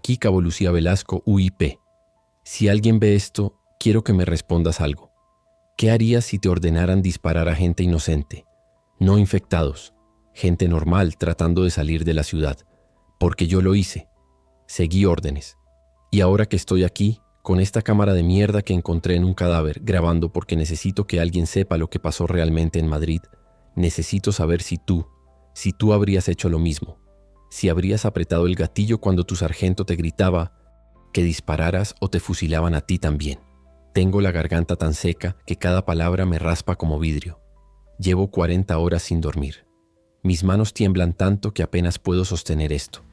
Aquí Cabo Lucía Velasco, UIP. Si alguien ve esto, quiero que me respondas algo. ¿Qué harías si te ordenaran disparar a gente inocente, no infectados, gente normal tratando de salir de la ciudad? Porque yo lo hice. Seguí órdenes. Y ahora que estoy aquí, con esta cámara de mierda que encontré en un cadáver, grabando porque necesito que alguien sepa lo que pasó realmente en Madrid, necesito saber si tú habrías hecho lo mismo. Si habrías apretado el gatillo cuando tu sargento te gritaba que dispararas o te fusilaban a ti también. Tengo la garganta tan seca que cada palabra me raspa como vidrio. Llevo 40 horas sin dormir. Mis manos tiemblan tanto que apenas puedo sostener esto.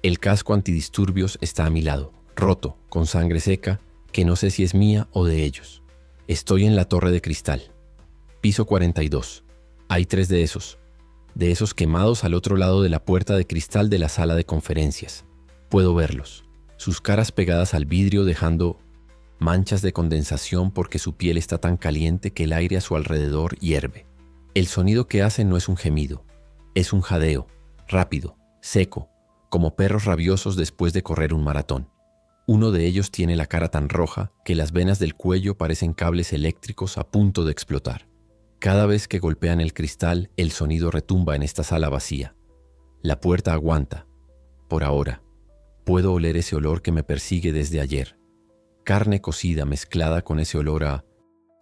El casco antidisturbios está a mi lado, roto, con sangre seca, que no sé si es mía o de ellos. Estoy en la torre de cristal. Piso 42. Hay 3 de esos quemados al otro lado de la puerta de cristal de la sala de conferencias. Puedo verlos, sus caras pegadas al vidrio dejando manchas de condensación porque su piel está tan caliente que el aire a su alrededor hierve. El sonido que hacen no es un gemido, es un jadeo, rápido, seco, como perros rabiosos después de correr un maratón. Uno de ellos tiene la cara tan roja que las venas del cuello parecen cables eléctricos a punto de explotar. Cada vez que golpean el cristal, el sonido retumba en esta sala vacía. La puerta aguanta. Por ahora. Puedo oler ese olor que me persigue desde ayer. Carne cocida mezclada con ese olor a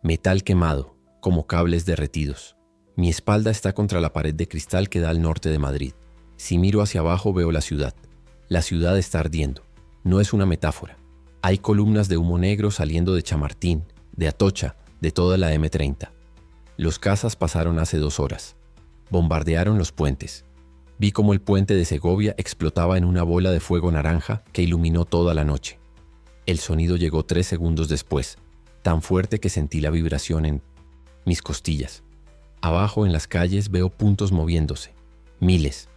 metal quemado, como cables derretidos. Mi espalda está contra la pared de cristal que da al norte de Madrid. Si miro hacia abajo veo la ciudad. La ciudad está ardiendo. No es una metáfora. Hay columnas de humo negro saliendo de Chamartín, de Atocha, de toda la M30. Los cazas pasaron hace 2 horas. Bombardearon los puentes. Vi cómo el puente de Segovia explotaba en una bola de fuego naranja que iluminó toda la noche. El sonido llegó 3 segundos después, tan fuerte que sentí la vibración en mis costillas. Abajo en las calles veo puntos moviéndose. Miles.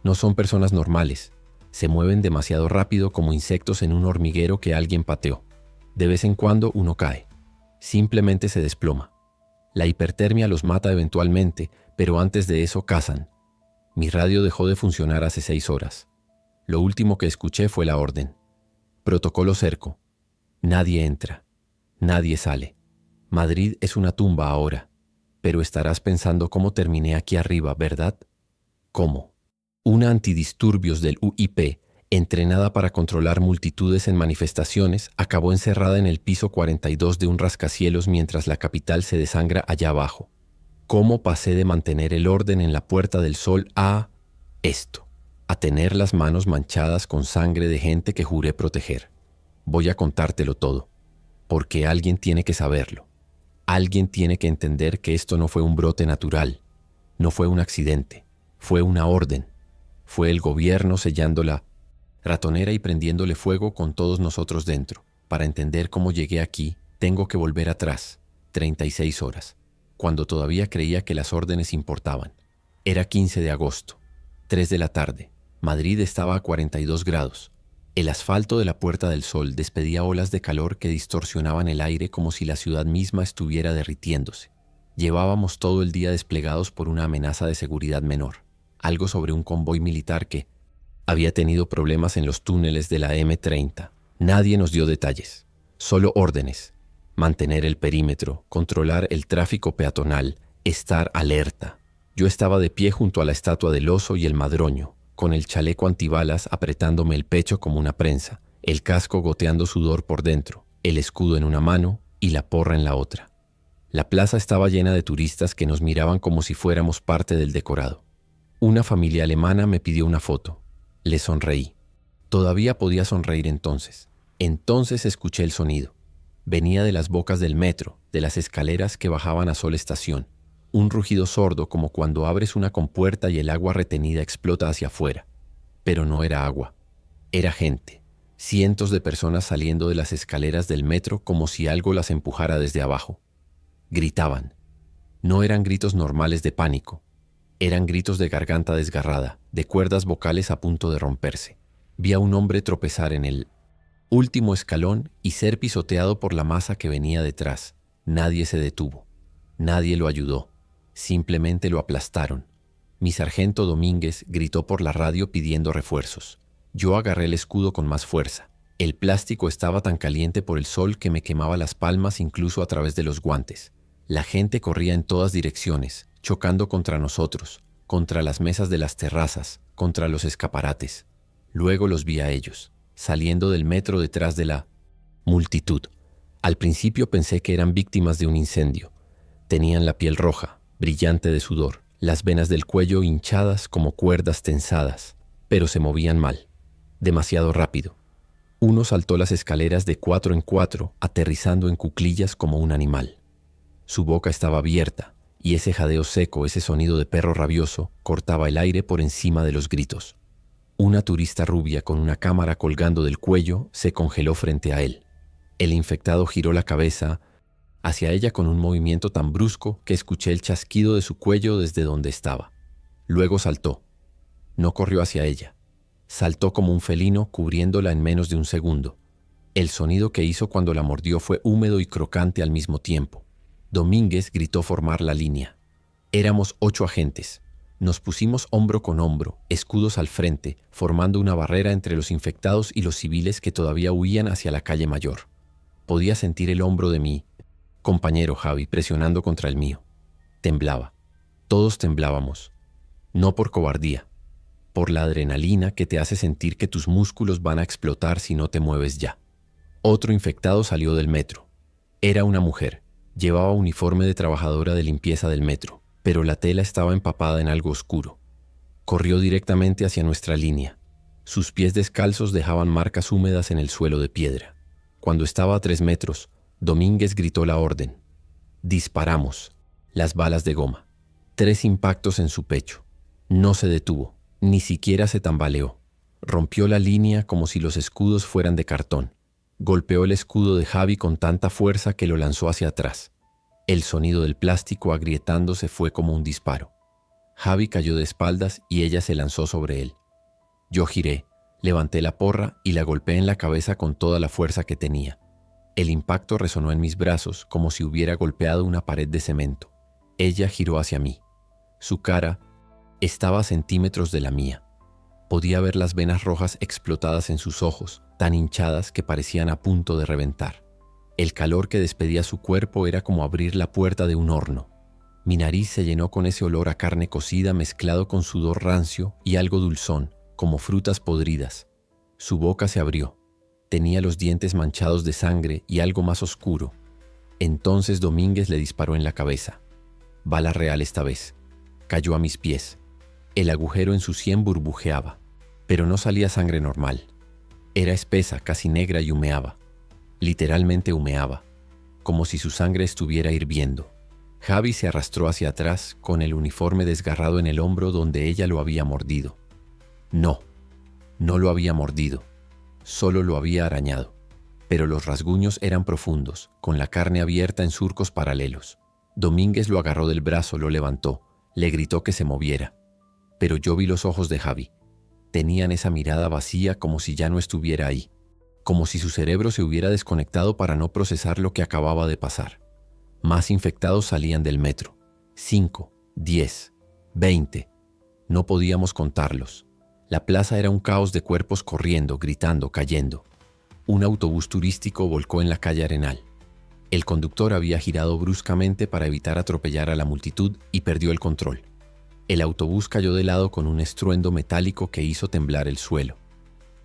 No son personas normales. Se mueven demasiado rápido como insectos en un hormiguero que alguien pateó. De vez en cuando uno cae. Simplemente se desploma. La hipertermia los mata eventualmente, pero antes de eso cazan. Mi radio dejó de funcionar hace 6 horas. Lo último que escuché fue la orden. Protocolo cerco. Nadie entra. Nadie sale. Madrid es una tumba ahora. Pero estarás pensando cómo terminé aquí arriba, ¿verdad? ¿Cómo? Una antidisturbios del UIP, entrenada para controlar multitudes en manifestaciones, acabó encerrada en el piso 42 de un rascacielos mientras la capital se desangra allá abajo. ¿Cómo pasé de mantener el orden en la Puerta del Sol a esto? A tener las manos manchadas con sangre de gente que juré proteger. Voy a contártelo todo, porque alguien tiene que saberlo. Alguien tiene que entender que esto no fue un brote natural, no fue un accidente, fue una orden. Fue el gobierno sellando la ratonera y prendiéndole fuego con todos nosotros dentro. Para entender cómo llegué aquí, tengo que volver atrás, 36 horas, cuando todavía creía que las órdenes importaban. Era 15 de agosto, 3 de la tarde. Madrid estaba a 42 grados. El asfalto de la Puerta del Sol despedía olas de calor que distorsionaban el aire como si la ciudad misma estuviera derritiéndose. Llevábamos todo el día desplegados por una amenaza de seguridad menor. Algo sobre un convoy militar que había tenido problemas en los túneles de la M30. Nadie nos dio detalles, solo órdenes. Mantener el perímetro, controlar el tráfico peatonal, estar alerta. Yo estaba de pie junto a la estatua del oso y el madroño, con el chaleco antibalas apretándome el pecho como una prensa, el casco goteando sudor por dentro, el escudo en una mano y la porra en la otra. La plaza estaba llena de turistas que nos miraban como si fuéramos parte del decorado. Una familia alemana me pidió una foto. Le sonreí. Todavía podía sonreír entonces. Entonces escuché el sonido. Venía de las bocas del metro, de las escaleras que bajaban a Sol Estación. Un rugido sordo como cuando abres una compuerta y el agua retenida explota hacia afuera. Pero no era agua. Era gente. Cientos de personas saliendo de las escaleras del metro como si algo las empujara desde abajo. Gritaban. No eran gritos normales de pánico. Eran gritos de garganta desgarrada, de cuerdas vocales a punto de romperse. Vi a un hombre tropezar en el último escalón y ser pisoteado por la masa que venía detrás. Nadie se detuvo. Nadie lo ayudó. Simplemente lo aplastaron. Mi sargento Domínguez gritó por la radio pidiendo refuerzos. Yo agarré el escudo con más fuerza. El plástico estaba tan caliente por el sol que me quemaba las palmas incluso a través de los guantes. La gente corría en todas direcciones, chocando contra nosotros, contra las mesas de las terrazas, contra los escaparates. Luego los vi a ellos, saliendo del metro detrás de la multitud. Al principio pensé que eran víctimas de un incendio. Tenían la piel roja, brillante de sudor, las venas del cuello hinchadas como cuerdas tensadas, pero se movían mal, demasiado rápido. Uno saltó las escaleras de 4 en 4, aterrizando en cuclillas como un animal. Su boca estaba abierta, y ese jadeo seco, ese sonido de perro rabioso, cortaba el aire por encima de los gritos. Una turista rubia con una cámara colgando del cuello se congeló frente a él. El infectado giró la cabeza hacia ella con un movimiento tan brusco que escuché el chasquido de su cuello desde donde estaba. Luego saltó. No corrió hacia ella. Saltó como un felino cubriéndola en menos de un segundo. El sonido que hizo cuando la mordió fue húmedo y crocante al mismo tiempo. Domínguez gritó formar la línea. Éramos 8 agentes. Nos pusimos hombro con hombro, escudos al frente, formando una barrera entre los infectados y los civiles que todavía huían hacia la calle Mayor. Podía sentir el hombro de mi compañero Javi presionando contra el mío. Temblaba. Todos temblábamos. No por cobardía, por la adrenalina que te hace sentir que tus músculos van a explotar si no te mueves ya. Otro infectado salió del metro. Era una mujer. Llevaba uniforme de trabajadora de limpieza del metro, pero la tela estaba empapada en algo oscuro. Corrió directamente hacia nuestra línea. Sus pies descalzos dejaban marcas húmedas en el suelo de piedra. Cuando estaba a 3 metros, Domínguez gritó la orden. Disparamos. Las balas de goma. 3 impactos en su pecho. No se detuvo. Ni siquiera se tambaleó. Rompió la línea como si los escudos fueran de cartón. Golpeó el escudo de Javi con tanta fuerza que lo lanzó hacia atrás. El sonido del plástico agrietándose fue como un disparo. Javi cayó de espaldas y ella se lanzó sobre él. Yo giré, levanté la porra y la golpeé en la cabeza con toda la fuerza que tenía. El impacto resonó en mis brazos como si hubiera golpeado una pared de cemento. Ella giró hacia mí. Su cara estaba a centímetros de la mía. Podía ver las venas rojas explotadas en sus ojos, tan hinchadas que parecían a punto de reventar. El calor que despedía su cuerpo era como abrir la puerta de un horno. Mi nariz se llenó con ese olor a carne cocida mezclado con sudor rancio y algo dulzón, como frutas podridas. Su boca se abrió. Tenía los dientes manchados de sangre y algo más oscuro. Entonces Domínguez le disparó en la cabeza. Bala real esta vez. Cayó a mis pies. El agujero en su sien burbujeaba, pero no salía sangre normal. Era espesa, casi negra y humeaba. Literalmente humeaba, como si su sangre estuviera hirviendo. Javi se arrastró hacia atrás con el uniforme desgarrado en el hombro donde ella lo había mordido. No lo había mordido, solo lo había arañado. Pero los rasguños eran profundos, con la carne abierta en surcos paralelos. Domínguez lo agarró del brazo, lo levantó, le gritó que se moviera. Pero yo vi los ojos de Javi. Tenían esa mirada vacía como si ya no estuviera ahí, como si su cerebro se hubiera desconectado para no procesar lo que acababa de pasar. Más infectados salían del metro. 5, 10, 20. No podíamos contarlos. La plaza era un caos de cuerpos corriendo, gritando, cayendo. Un autobús turístico volcó en la calle Arenal. El conductor había girado bruscamente para evitar atropellar a la multitud y perdió el control. El autobús cayó de lado con un estruendo metálico que hizo temblar el suelo.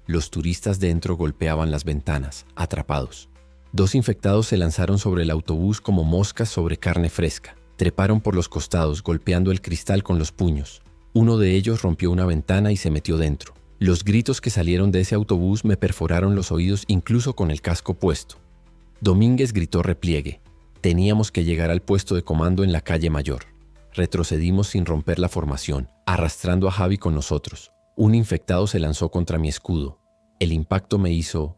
Los turistas dentro golpeaban las ventanas, atrapados. 2 infectados se lanzaron sobre el autobús como moscas sobre carne fresca. Treparon por los costados, golpeando el cristal con los puños. Uno de ellos rompió una ventana y se metió dentro. Los gritos que salieron de ese autobús me perforaron los oídos incluso con el casco puesto. Domínguez gritó repliegue. Teníamos que llegar al puesto de comando en la calle Mayor. Retrocedimos sin romper la formación, arrastrando a Javi con nosotros. Un infectado se lanzó contra mi escudo. El impacto me hizo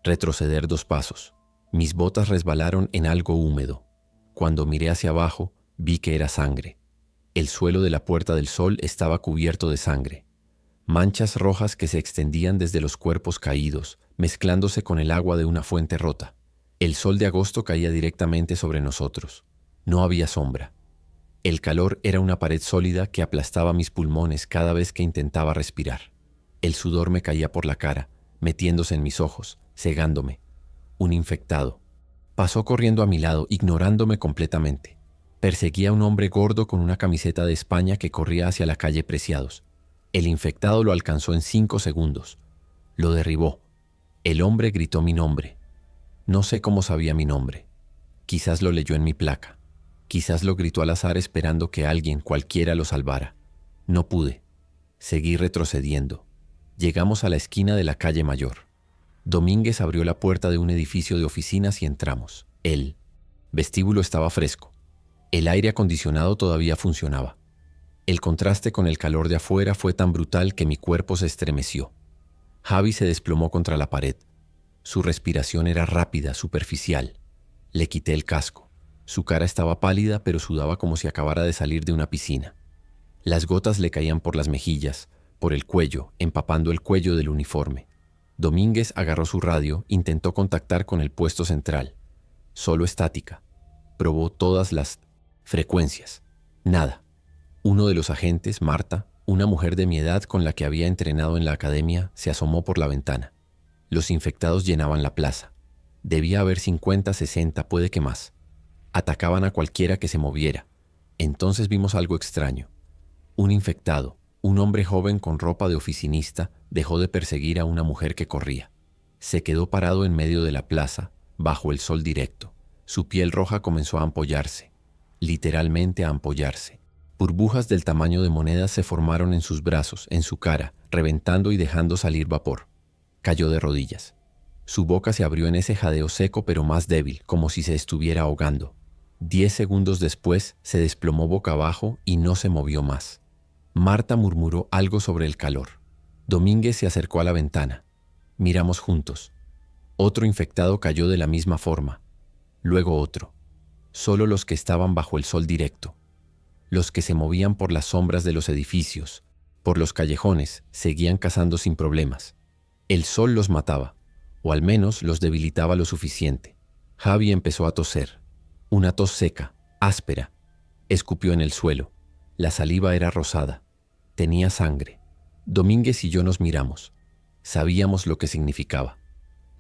retroceder 2 pasos. Mis botas resbalaron en algo húmedo. Cuando miré hacia abajo, vi que era sangre. El suelo de la Puerta del Sol estaba cubierto de sangre. Manchas rojas que se extendían desde los cuerpos caídos, mezclándose con el agua de una fuente rota. El sol de agosto caía directamente sobre nosotros. No había sombra. El calor era una pared sólida que aplastaba mis pulmones cada vez que intentaba respirar. El sudor me caía por la cara, metiéndose en mis ojos, cegándome. Un infectado. Pasó corriendo a mi lado, ignorándome completamente. Perseguía a un hombre gordo con una camiseta de España que corría hacia la calle Preciados. El infectado lo alcanzó en 5 segundos. Lo derribó. El hombre gritó mi nombre. No sé cómo sabía mi nombre. Quizás lo leyó en mi placa. Quizás lo gritó al azar esperando que alguien, cualquiera, lo salvara. No pude. Seguí retrocediendo. Llegamos a la esquina de la calle Mayor. Domínguez abrió la puerta de un edificio de oficinas y entramos. El vestíbulo estaba fresco. El aire acondicionado todavía funcionaba. El contraste con el calor de afuera fue tan brutal que mi cuerpo se estremeció. Javi se desplomó contra la pared. Su respiración era rápida, superficial. Le quité el casco. Su cara estaba pálida, pero sudaba como si acabara de salir de una piscina. Las gotas le caían por las mejillas, por el cuello, empapando el cuello del uniforme. Domínguez agarró su radio, intentó contactar con el puesto central. Solo estática. Probó todas las frecuencias. Nada. Uno de los agentes, Marta, una mujer de mi edad con la que había entrenado en la academia, se asomó por la ventana. Los infectados llenaban la plaza. Debía haber 50, 60, puede que más. Atacaban a cualquiera que se moviera. Entonces vimos algo extraño. Un infectado, un hombre joven con ropa de oficinista, dejó de perseguir a una mujer que corría. Se quedó parado en medio de la plaza, bajo el sol directo. Su piel roja comenzó a ampollarse, literalmente a ampollarse. Burbujas del tamaño de monedas se formaron en sus brazos, en su cara, reventando y dejando salir vapor. Cayó de rodillas. Su boca se abrió en ese jadeo seco pero más débil, como si se estuviera ahogando. 10 segundos después se desplomó boca abajo y no se movió más. Marta murmuró algo sobre el calor. Domínguez se acercó a la ventana. Miramos juntos. Otro infectado cayó de la misma forma. Luego otro. Solo los que estaban bajo el sol directo. Los que se movían por las sombras de los edificios, por los callejones, seguían cazando sin problemas. El sol los mataba, o al menos los debilitaba lo suficiente. Javi empezó a toser. Una tos seca, áspera. Escupió en el suelo. La saliva era rosada. Tenía sangre. Domínguez y yo nos miramos. Sabíamos lo que significaba.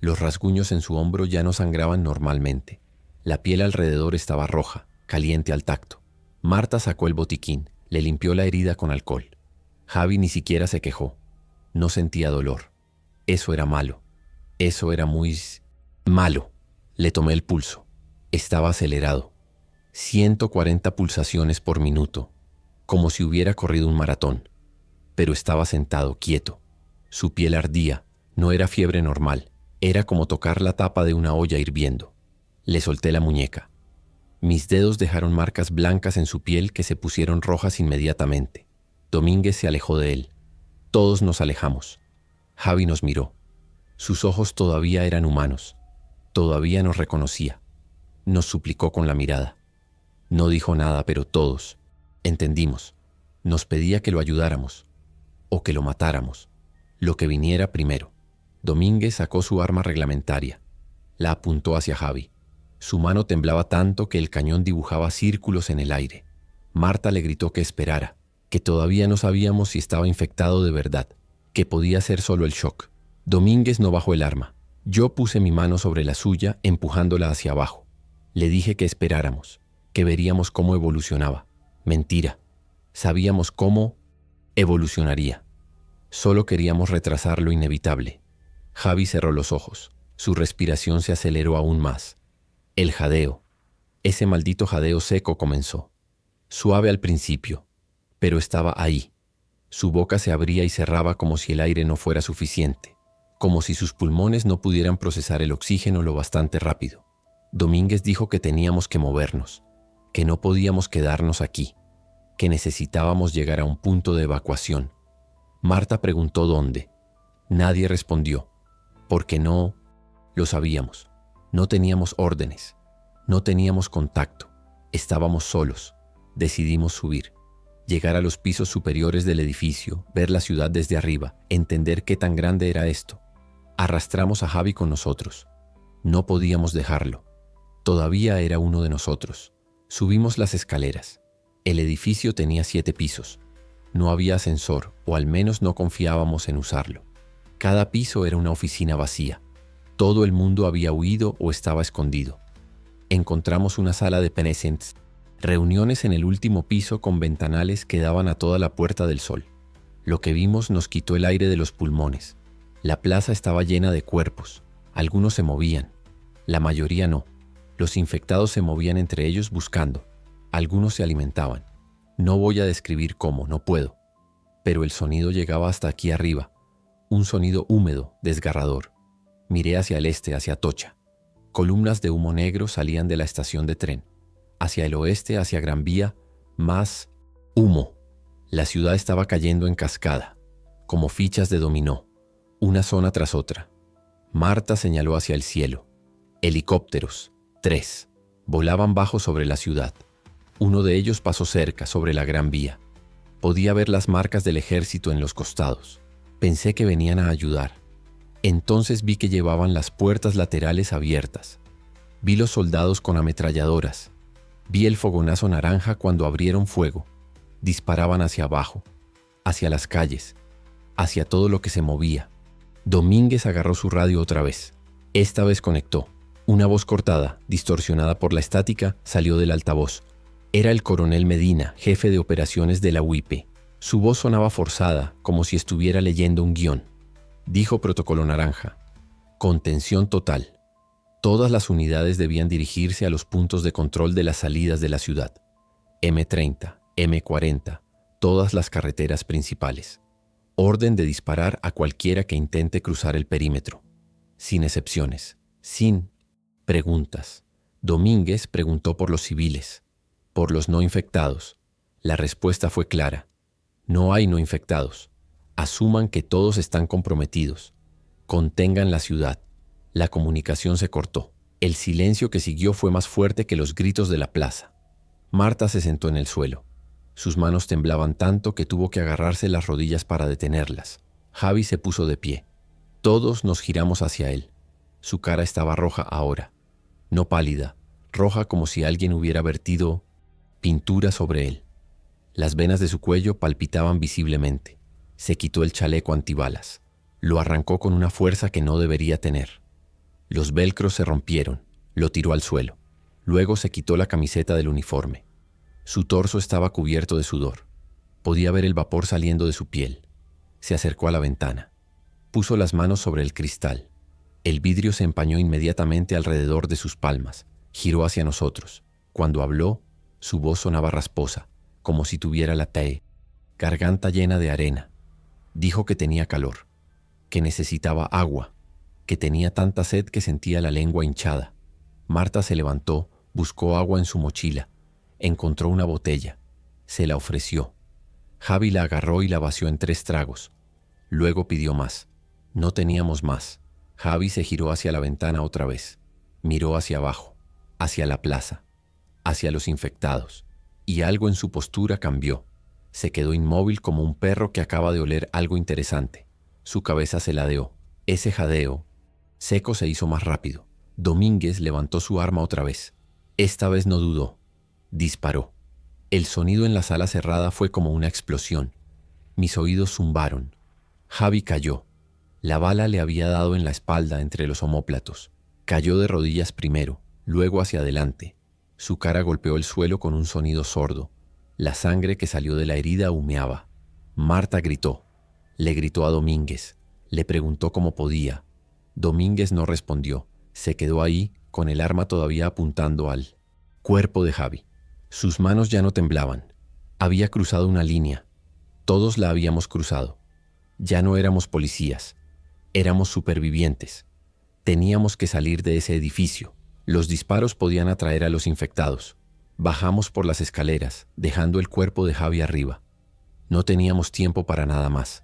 Los rasguños en su hombro ya no sangraban normalmente. La piel alrededor estaba roja, caliente al tacto. Marta sacó el botiquín, le limpió la herida con alcohol. Javi ni siquiera se quejó. No sentía dolor. Eso era malo. Eso era muy malo. Le tomé el pulso. Estaba acelerado. 140 pulsaciones por minuto, como si hubiera corrido un maratón. Pero estaba sentado, quieto. Su piel ardía. No era fiebre normal. Era como tocar la tapa de una olla hirviendo. Le solté la muñeca. Mis dedos dejaron marcas blancas en su piel que se pusieron rojas inmediatamente. Domínguez se alejó de él. Todos nos alejamos. Javi nos miró. Sus ojos todavía eran humanos. Todavía nos reconocía. Nos suplicó con la mirada. No dijo nada, pero todos entendimos. Nos pedía que lo ayudáramos o que lo matáramos. Lo que viniera primero. Domínguez sacó su arma reglamentaria. La apuntó hacia Javi. Su mano temblaba tanto que el cañón dibujaba círculos en el aire. Marta le gritó que esperara, que todavía no sabíamos si estaba infectado de verdad, que podía ser solo el shock. Domínguez no bajó el arma. Yo puse mi mano sobre la suya, empujándola hacia abajo. Le dije que esperáramos, que veríamos cómo evolucionaba. Mentira. Sabíamos cómo evolucionaría. Solo queríamos retrasar lo inevitable. Javi cerró los ojos. Su respiración se aceleró aún más. El jadeo. Ese maldito jadeo seco comenzó. Suave al principio, pero estaba ahí. Su boca se abría y cerraba como si el aire no fuera suficiente, como si sus pulmones no pudieran procesar el oxígeno lo bastante rápido. Domínguez dijo que teníamos que movernos, que no podíamos quedarnos aquí, que necesitábamos llegar a un punto de evacuación. Marta preguntó dónde. Nadie respondió, porque no lo sabíamos. No teníamos órdenes, no teníamos contacto, estábamos solos. Decidimos subir, llegar a los pisos superiores del edificio, ver la ciudad desde arriba, entender qué tan grande era esto. Arrastramos a Javi con nosotros. No podíamos dejarlo. Todavía era uno de nosotros. Subimos las escaleras. El edificio tenía 7 pisos. No había ascensor, o al menos no confiábamos en usarlo. Cada piso era una oficina vacía. Todo el mundo había huido o estaba escondido. Encontramos una sala de penecentes, reuniones en el último piso con ventanales que daban a toda la Puerta del Sol. Lo que vimos nos quitó el aire de los pulmones. La plaza estaba llena de cuerpos. Algunos se movían, la mayoría no. Los infectados se movían entre ellos buscando. Algunos se alimentaban. No voy a describir cómo, no puedo. Pero el sonido llegaba hasta aquí arriba. Un sonido húmedo, desgarrador. Miré hacia el este, hacia Atocha. Columnas de humo negro salían de la estación de tren. Hacia el oeste, hacia Gran Vía, más humo. La ciudad estaba cayendo en cascada, como fichas de dominó, una zona tras otra. Marta señaló hacia el cielo. Helicópteros, 3, volaban bajo sobre la ciudad. Uno de ellos pasó cerca, sobre la Gran Vía. Podía ver las marcas del ejército en los costados. Pensé que venían a ayudar. Entonces vi que llevaban las puertas laterales abiertas. Vi los soldados con ametralladoras. Vi el fogonazo naranja cuando abrieron fuego. Disparaban hacia abajo, hacia las calles, hacia todo lo que se movía. Domínguez agarró su radio otra vez. Esta vez conectó. Una voz cortada, distorsionada por la estática, salió del altavoz. Era el coronel Medina, jefe de operaciones de la UIP. Su voz sonaba forzada, como si estuviera leyendo un guión. Dijo Protocolo Naranja: contención total. Todas las unidades debían dirigirse a los puntos de control de las salidas de la ciudad. M30, M40, todas las carreteras principales. Orden de disparar a cualquiera que intente cruzar el perímetro. Sin excepciones, sin preguntas. Domínguez preguntó por los civiles, por los no infectados. La respuesta fue clara: no hay no infectados. Asuman que todos están comprometidos. Contengan la ciudad. La comunicación se cortó. El silencio que siguió fue más fuerte que los gritos de la plaza. Marta se sentó en el suelo. Sus manos temblaban tanto que tuvo que agarrarse las rodillas para detenerlas. Javi se puso de pie. Todos nos giramos hacia él. Su cara estaba roja ahora. No pálida, roja como si alguien hubiera vertido pintura sobre él. Las venas de su cuello palpitaban visiblemente. Se quitó el chaleco antibalas. Lo arrancó con una fuerza que no debería tener. Los velcros se rompieron. Lo tiró al suelo. Luego se quitó la camiseta del uniforme. Su torso estaba cubierto de sudor. Podía ver el vapor saliendo de su piel. Se acercó a la ventana. Puso las manos sobre el cristal. El vidrio se empañó inmediatamente alrededor de sus palmas. Giró hacia nosotros. Cuando habló, su voz sonaba rasposa, como si tuviera la garganta llena de arena. Dijo que tenía calor, que necesitaba agua, que tenía tanta sed que sentía la lengua hinchada. Marta se levantó, buscó agua en su mochila, encontró una botella, se la ofreció. Javi la agarró y la vació en 3 tragos. Luego pidió más. No teníamos más. Javi se giró hacia la ventana otra vez. Miró hacia abajo, hacia la plaza, hacia los infectados, y algo en su postura cambió. Se quedó inmóvil como un perro que acaba de oler algo interesante. Su cabeza se ladeó. Ese jadeo seco se hizo más rápido. Domínguez levantó su arma otra vez. Esta vez no dudó. Disparó. El sonido en la sala cerrada fue como una explosión. Mis oídos zumbaron. Javi cayó. La bala le había dado en la espalda entre los omóplatos. Cayó de rodillas primero, luego hacia adelante. Su cara golpeó el suelo con un sonido sordo. La sangre que salió de la herida humeaba. Marta gritó. Le gritó a Domínguez. Le preguntó cómo podía. Domínguez no respondió. Se quedó ahí, con el arma todavía apuntando al cuerpo de Javi. Sus manos ya no temblaban. Había cruzado una línea. Todos la habíamos cruzado. Ya no éramos policías. Éramos supervivientes. Teníamos que salir de ese edificio. Los disparos podían atraer a los infectados. Bajamos por las escaleras, dejando el cuerpo de Javi arriba. No teníamos tiempo para nada más.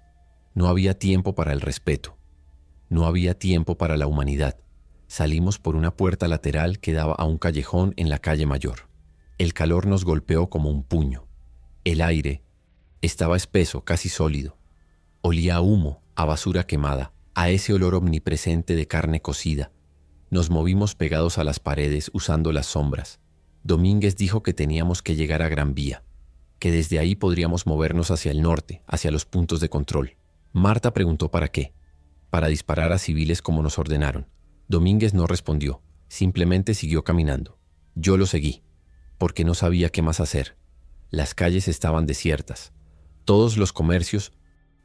No había tiempo para el respeto. No había tiempo para la humanidad. Salimos por una puerta lateral que daba a un callejón en la calle Mayor. El calor nos golpeó como un puño. El aire estaba espeso, casi sólido. Olía a humo, a basura quemada, a ese olor omnipresente de carne cocida. Nos movimos pegados a las paredes usando las sombras. Domínguez dijo que teníamos que llegar a Gran Vía, que desde ahí podríamos movernos hacia el norte, hacia los puntos de control. Marta preguntó para qué. Para disparar a civiles como nos ordenaron. Domínguez no respondió, simplemente siguió caminando. Yo lo seguí, porque no sabía qué más hacer. Las calles estaban desiertas. Todos los comercios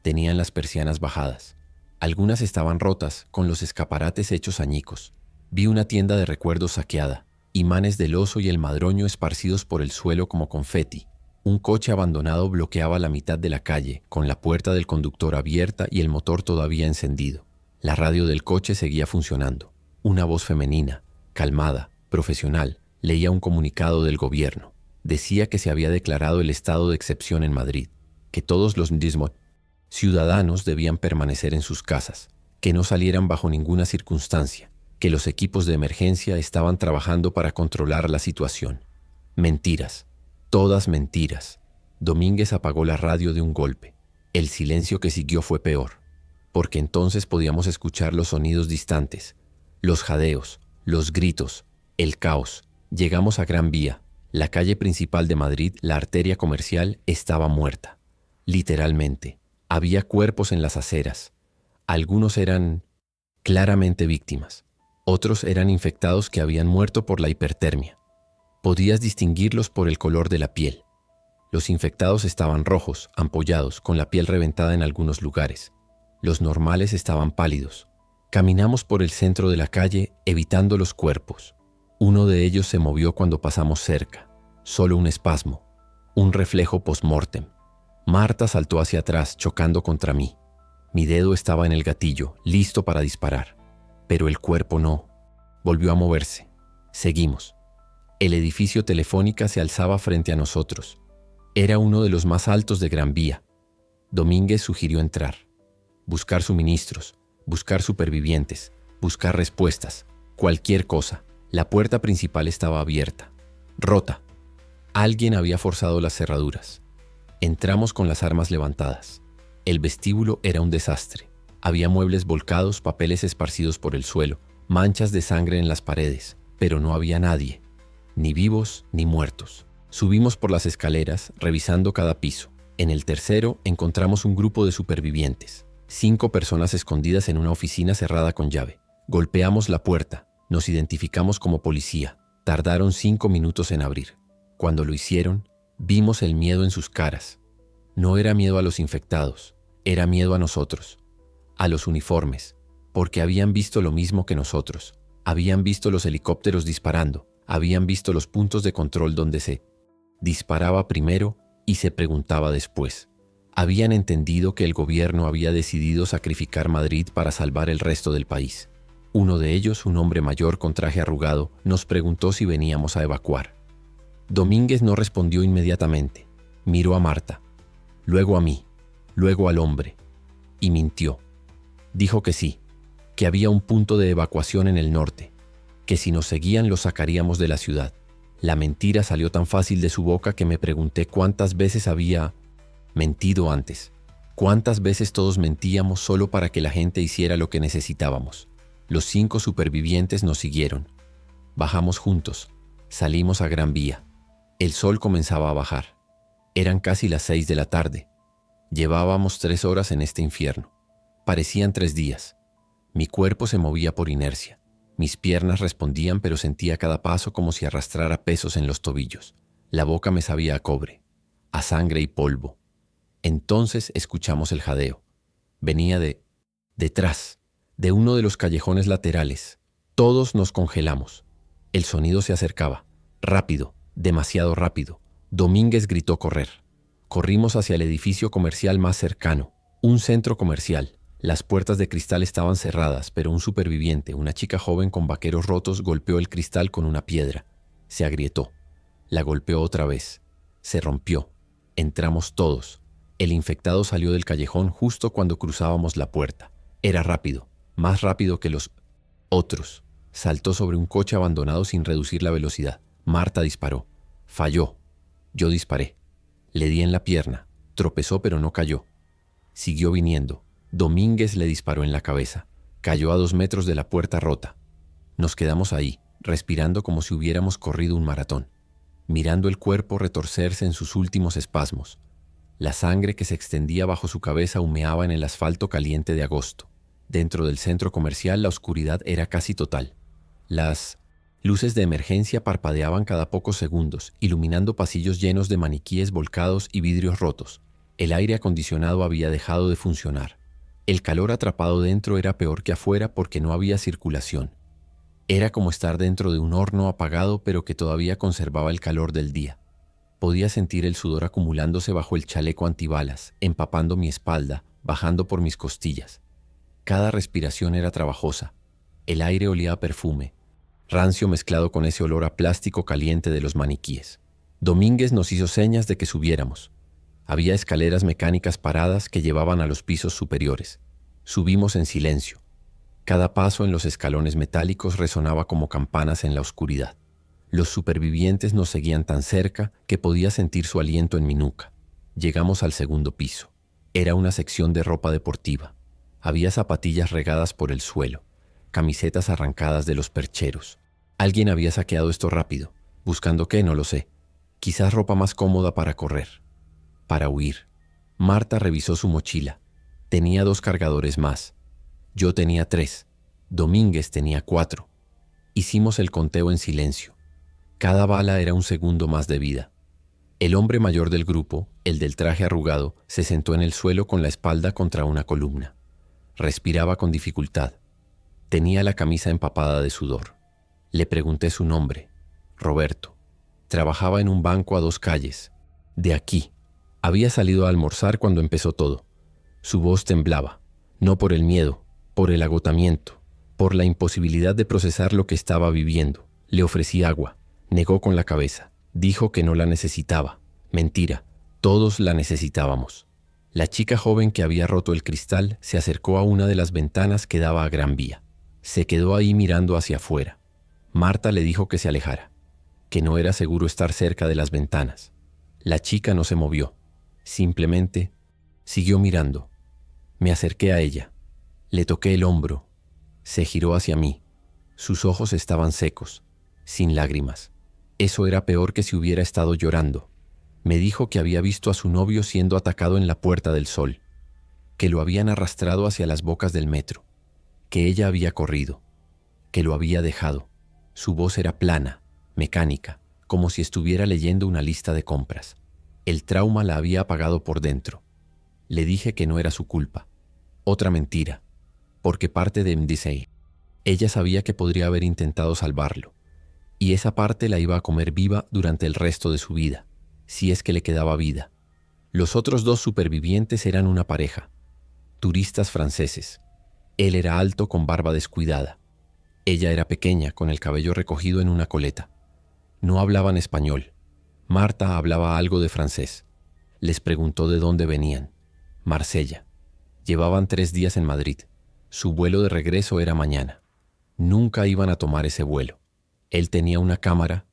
tenían las persianas bajadas. Algunas estaban rotas, con los escaparates hechos añicos. Vi una tienda de recuerdos saqueada, imanes del oso y el madroño esparcidos por el suelo como confeti. Un coche abandonado bloqueaba la mitad de la calle, con la puerta del conductor abierta y el motor todavía encendido. La radio del coche seguía funcionando. Una voz femenina, calmada, profesional, leía un comunicado del gobierno. Decía que se había declarado el estado de excepción en Madrid, que todos los ciudadanos debían permanecer en sus casas, que no salieran bajo ninguna circunstancia, que los equipos de emergencia estaban trabajando para controlar la situación. Mentiras, todas mentiras. Domínguez apagó la radio de un golpe. El silencio que siguió fue peor, porque entonces podíamos escuchar los sonidos distantes, los jadeos, los gritos, el caos. Llegamos a Gran Vía, la calle principal de Madrid, la arteria comercial, estaba muerta. Literalmente, había cuerpos en las aceras. Algunos eran claramente víctimas. Otros eran infectados que habían muerto por la hipertermia. Podías distinguirlos por el color de la piel. Los infectados estaban rojos, ampollados, con la piel reventada en algunos lugares. Los normales estaban pálidos. Caminamos por el centro de la calle, evitando los cuerpos. Uno de ellos se movió cuando pasamos cerca. Solo un espasmo, un reflejo post-mortem. Marta saltó hacia atrás, chocando contra mí. Mi dedo estaba en el gatillo, listo para disparar. Pero el cuerpo no. Volvió a moverse. Seguimos. El edificio Telefónica se alzaba frente a nosotros. Era uno de los más altos de Gran Vía. Domínguez sugirió entrar. Buscar suministros, buscar supervivientes, buscar respuestas, cualquier cosa. La puerta principal estaba abierta, rota. Alguien había forzado las cerraduras. Entramos con las armas levantadas. El vestíbulo era un desastre. Había muebles volcados, papeles esparcidos por el suelo, manchas de sangre en las paredes, pero no había nadie, ni vivos ni muertos. Subimos por las escaleras, revisando cada piso. En el tercero encontramos un grupo de supervivientes. 5 personas escondidas en una oficina cerrada con llave. Golpeamos la puerta. Nos identificamos como policía. Tardaron 5 minutos en abrir. Cuando lo hicieron, vimos el miedo en sus caras. No era miedo a los infectados, era miedo a nosotros, a los uniformes, porque habían visto lo mismo que nosotros. Habían visto los helicópteros disparando, habían visto los puntos de control donde se disparaba primero y se preguntaba después. Habían entendido que el gobierno había decidido sacrificar Madrid para salvar el resto del país. Uno de ellos, un hombre mayor con traje arrugado, nos preguntó si veníamos a evacuar. Domínguez no respondió inmediatamente. Miró a Marta, luego a mí, luego al hombre, y mintió. Dijo que sí, que había un punto de evacuación en el norte, que si nos seguían los sacaríamos de la ciudad. La mentira salió tan fácil de su boca que me pregunté cuántas veces había mentido antes. Cuántas veces todos mentíamos solo para que la gente hiciera lo que necesitábamos. Los 5 supervivientes nos siguieron. Bajamos juntos. Salimos a Gran Vía. El sol comenzaba a bajar. Eran casi las 6 de la tarde. Llevábamos 3 horas en este infierno. Parecían 3 días. Mi cuerpo se movía por inercia. Mis piernas respondían, pero sentía cada paso como si arrastrara pesos en los tobillos. La boca me sabía a cobre, a sangre y polvo. Entonces escuchamos el jadeo. Venía detrás, de uno de los callejones laterales. Todos nos congelamos. El sonido se acercaba. Rápido, demasiado rápido. Domínguez gritó correr. Corrimos hacia el edificio comercial más cercano, un centro comercial. Las puertas de cristal estaban cerradas, pero un superviviente, una chica joven con vaqueros rotos, golpeó el cristal con una piedra. Se agrietó. La golpeó otra vez. Se rompió. Entramos todos. El infectado salió del callejón justo cuando cruzábamos la puerta. Era rápido, más rápido que los otros. Saltó sobre un coche abandonado sin reducir la velocidad. Marta disparó. Falló. Yo disparé. Le di en la pierna. Tropezó pero no cayó. Siguió viniendo. Domínguez le disparó en la cabeza. Cayó a 2 metros de la puerta rota. Nos quedamos ahí, respirando como si hubiéramos corrido un maratón. mirando el cuerpo retorcerse en sus últimos espasmos. La sangre que se extendía bajo su cabeza humeaba en el asfalto caliente de agosto. Dentro del centro comercial la oscuridad era casi total. Las luces de emergencia parpadeaban cada pocos segundos, iluminando pasillos llenos de maniquíes volcados y vidrios rotos. El aire acondicionado había dejado de funcionar. El calor atrapado dentro era peor que afuera porque no había circulación. Era como estar dentro de un horno apagado pero que todavía conservaba el calor del día. Podía sentir el sudor acumulándose bajo el chaleco antibalas, empapando mi espalda, bajando por mis costillas. Cada respiración era trabajosa. El aire olía a perfume, rancio mezclado con ese olor a plástico caliente de los maniquíes. Domínguez nos hizo señas de que subiéramos. Había escaleras mecánicas paradas que llevaban a los pisos superiores. Subimos en silencio. Cada paso en los escalones metálicos resonaba como campanas en la oscuridad. Los supervivientes nos seguían tan cerca que podía sentir su aliento en mi nuca. Llegamos al segundo piso. Era una sección de ropa deportiva. Había zapatillas regadas por el suelo, camisetas arrancadas de los percheros. Alguien había saqueado esto rápido. ¿Buscando qué? No lo sé. Quizás ropa más cómoda para correr. Para huir. Marta revisó su mochila. Tenía 2 cargadores más. Yo tenía 3. Domínguez tenía 4. Hicimos el conteo en silencio. Cada bala era un segundo más de vida. El hombre mayor del grupo, el del traje arrugado, se sentó en el suelo con la espalda contra una columna. Respiraba con dificultad. Tenía la camisa empapada de sudor. Le pregunté su nombre. Roberto. Trabajaba en un banco a 2 calles. De aquí. Había salido a almorzar cuando empezó todo. Su voz temblaba. No por el miedo, por el agotamiento, por la imposibilidad de procesar lo que estaba viviendo. Le ofrecí agua. Negó con la cabeza. Dijo que no la necesitaba. Mentira. Todos la necesitábamos. La chica joven que había roto el cristal se acercó a una de las ventanas que daba a Gran Vía. Se quedó ahí mirando hacia afuera. Marta le dijo que se alejara, que no era seguro estar cerca de las ventanas. La chica no se movió. Simplemente siguió mirando. Me acerqué a ella. Le toqué el hombro. Se giró hacia mí. Sus ojos estaban secos, sin lágrimas. Eso era peor que si hubiera estado llorando. Me dijo que había visto a su novio siendo atacado en la Puerta del Sol, que lo habían arrastrado hacia las bocas del metro, que ella había corrido, que lo había dejado. Su voz era plana, mecánica, como si estuviera leyendo una lista de compras. El trauma la había apagado por dentro. Le dije que no era su culpa. Otra mentira, porque parte de MDC. Ella sabía que podría haber intentado salvarlo, y esa parte la iba a comer viva durante el resto de su vida, si es que le quedaba vida. Los otros 2 supervivientes eran una pareja, turistas franceses. Él era alto con barba descuidada. Ella era pequeña con el cabello recogido en una coleta. No hablaban español. Marta hablaba algo de francés. Les preguntó de dónde venían. Marsella. Llevaban 3 días en Madrid. Su vuelo de regreso era mañana. Nunca iban a tomar ese vuelo. Él tenía una cámara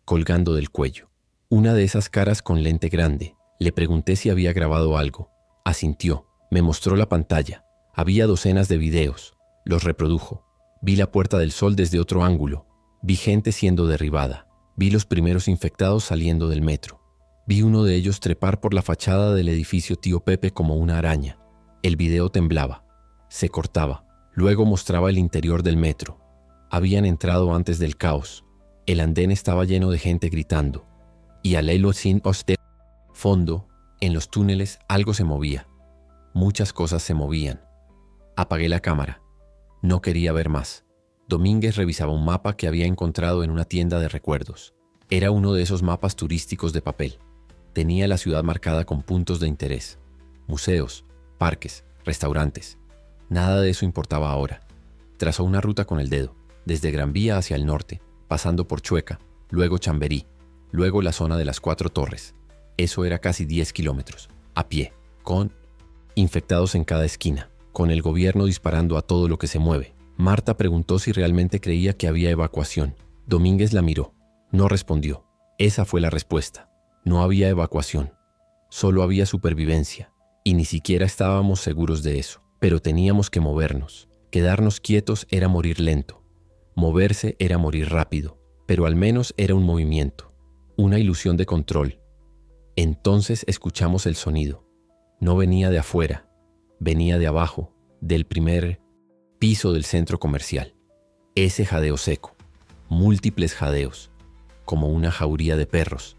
colgando del cuello. Una de esas caras con lente grande. Le pregunté si había grabado algo. Asintió. Me mostró la pantalla. Había docenas de videos. Los reprodujo. Vi la Puerta del Sol desde otro ángulo. Vi gente siendo derribada. Vi los primeros infectados saliendo del metro. Vi uno de ellos trepar por la fachada del edificio Tío Pepe como una araña. El video temblaba. Se cortaba. Luego mostraba el interior del metro. Habían entrado antes del caos. El andén estaba lleno de gente gritando. Y a Leilo sin Oste. Fondo, en los túneles algo se movía. Muchas cosas se movían. Apagué la cámara. No quería ver más. Domínguez revisaba un mapa que había encontrado en una tienda de recuerdos. Era uno de esos mapas turísticos de papel. Tenía la ciudad marcada con puntos de interés. Museos, parques, restaurantes. Nada de eso importaba ahora. Trazó una ruta con el dedo, desde Gran Vía hacia el norte, pasando por Chueca, luego Chamberí, luego la zona de las 4 Torres. Eso era casi 10 kilómetros, a pie, con infectados en cada esquina, con el gobierno disparando a todo lo que se mueve. Marta preguntó si realmente creía que había evacuación. Domínguez la miró. No respondió. Esa fue la respuesta. No había evacuación. Solo había supervivencia. Y ni siquiera estábamos seguros de eso. Pero teníamos que movernos. Quedarnos quietos era morir lento. Moverse era morir rápido. Pero al menos era un movimiento. Una ilusión de control. Entonces escuchamos el sonido. No venía de afuera, venía de abajo, del primer piso del centro comercial. Ese jadeo seco, múltiples jadeos, como una jauría de perros.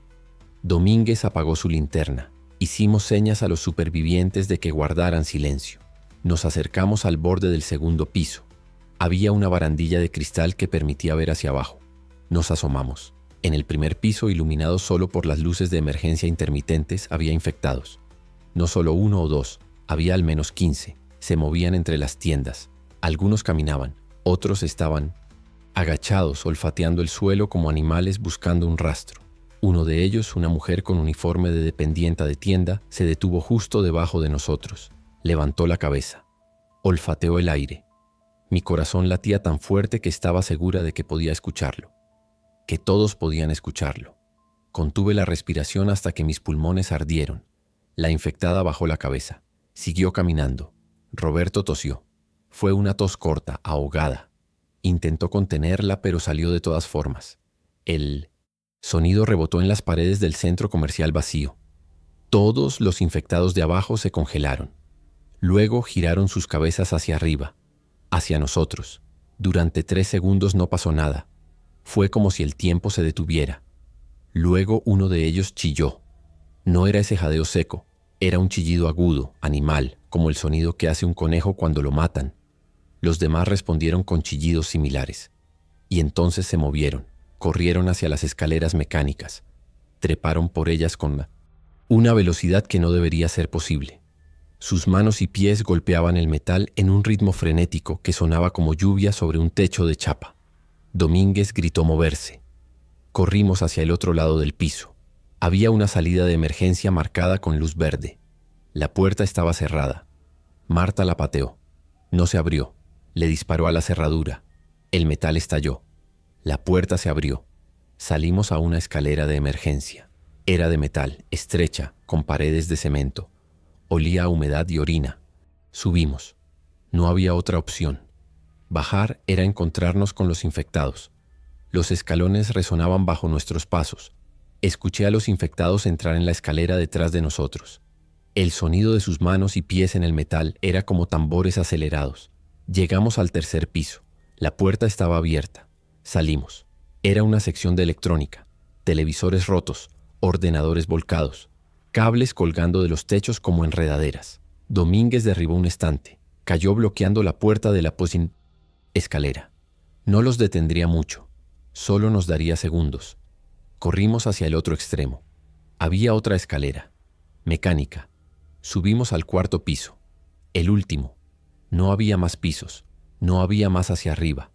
Domínguez apagó su linterna. Hicimos señas a los supervivientes de que guardaran silencio. Nos acercamos al borde del segundo piso. Había una barandilla de cristal que permitía ver hacia abajo. Nos asomamos. En el primer piso, iluminado solo por las luces de emergencia intermitentes, había infectados. No solo uno o dos, había al menos 15. Se movían entre las tiendas. Algunos caminaban, otros estaban agachados, olfateando el suelo como animales buscando un rastro. Uno de ellos, una mujer con uniforme de dependienta de tienda, se detuvo justo debajo de nosotros. Levantó la cabeza. Olfateó el aire. Mi corazón latía tan fuerte que estaba segura de que podía escucharlo. Que todos podían escucharlo. Contuve la respiración hasta que mis pulmones ardieron. La infectada bajó la cabeza. Siguió caminando. Roberto tosió. Fue una tos corta, ahogada. Intentó contenerla, pero salió de todas formas. El sonido rebotó en las paredes del centro comercial vacío. Todos los infectados de abajo se congelaron. Luego giraron sus cabezas hacia arriba, hacia nosotros. Durante 3 segundos no pasó nada. Fue como si el tiempo se detuviera. Luego uno de ellos chilló. No era ese jadeo seco, era un chillido agudo, animal, como el sonido que hace un conejo cuando lo matan. Los demás respondieron con chillidos similares. Y entonces se movieron, corrieron hacia las escaleras mecánicas, treparon por ellas con una velocidad que no debería ser posible. Sus manos y pies golpeaban el metal en un ritmo frenético que sonaba como lluvia sobre un techo de chapa. Domínguez gritó moverse. Corrimos hacia el otro lado del piso. Había una salida de emergencia marcada con luz verde. La puerta estaba cerrada. Marta la pateó. No se abrió. Le disparó a la cerradura. El metal estalló. La puerta se abrió. Salimos a una escalera de emergencia. Era de metal, estrecha, con paredes de cemento. Olía a humedad y orina. Subimos. No había otra opción. Bajar era encontrarnos con los infectados. Los escalones resonaban bajo nuestros pasos. Escuché a los infectados entrar en la escalera detrás de nosotros. El sonido de sus manos y pies en el metal era como tambores acelerados. Llegamos al tercer piso. La puerta estaba abierta. Salimos. Era una sección de electrónica. Televisores rotos, ordenadores volcados, cables colgando de los techos como enredaderas. Domínguez derribó un estante. Cayó bloqueando la puerta de la escalera. No los detendría mucho. Solo nos daría segundos. Corrimos hacia el otro extremo. Había otra escalera. Mecánica. Subimos al cuarto piso. El último. No había más pisos. No había más hacia arriba.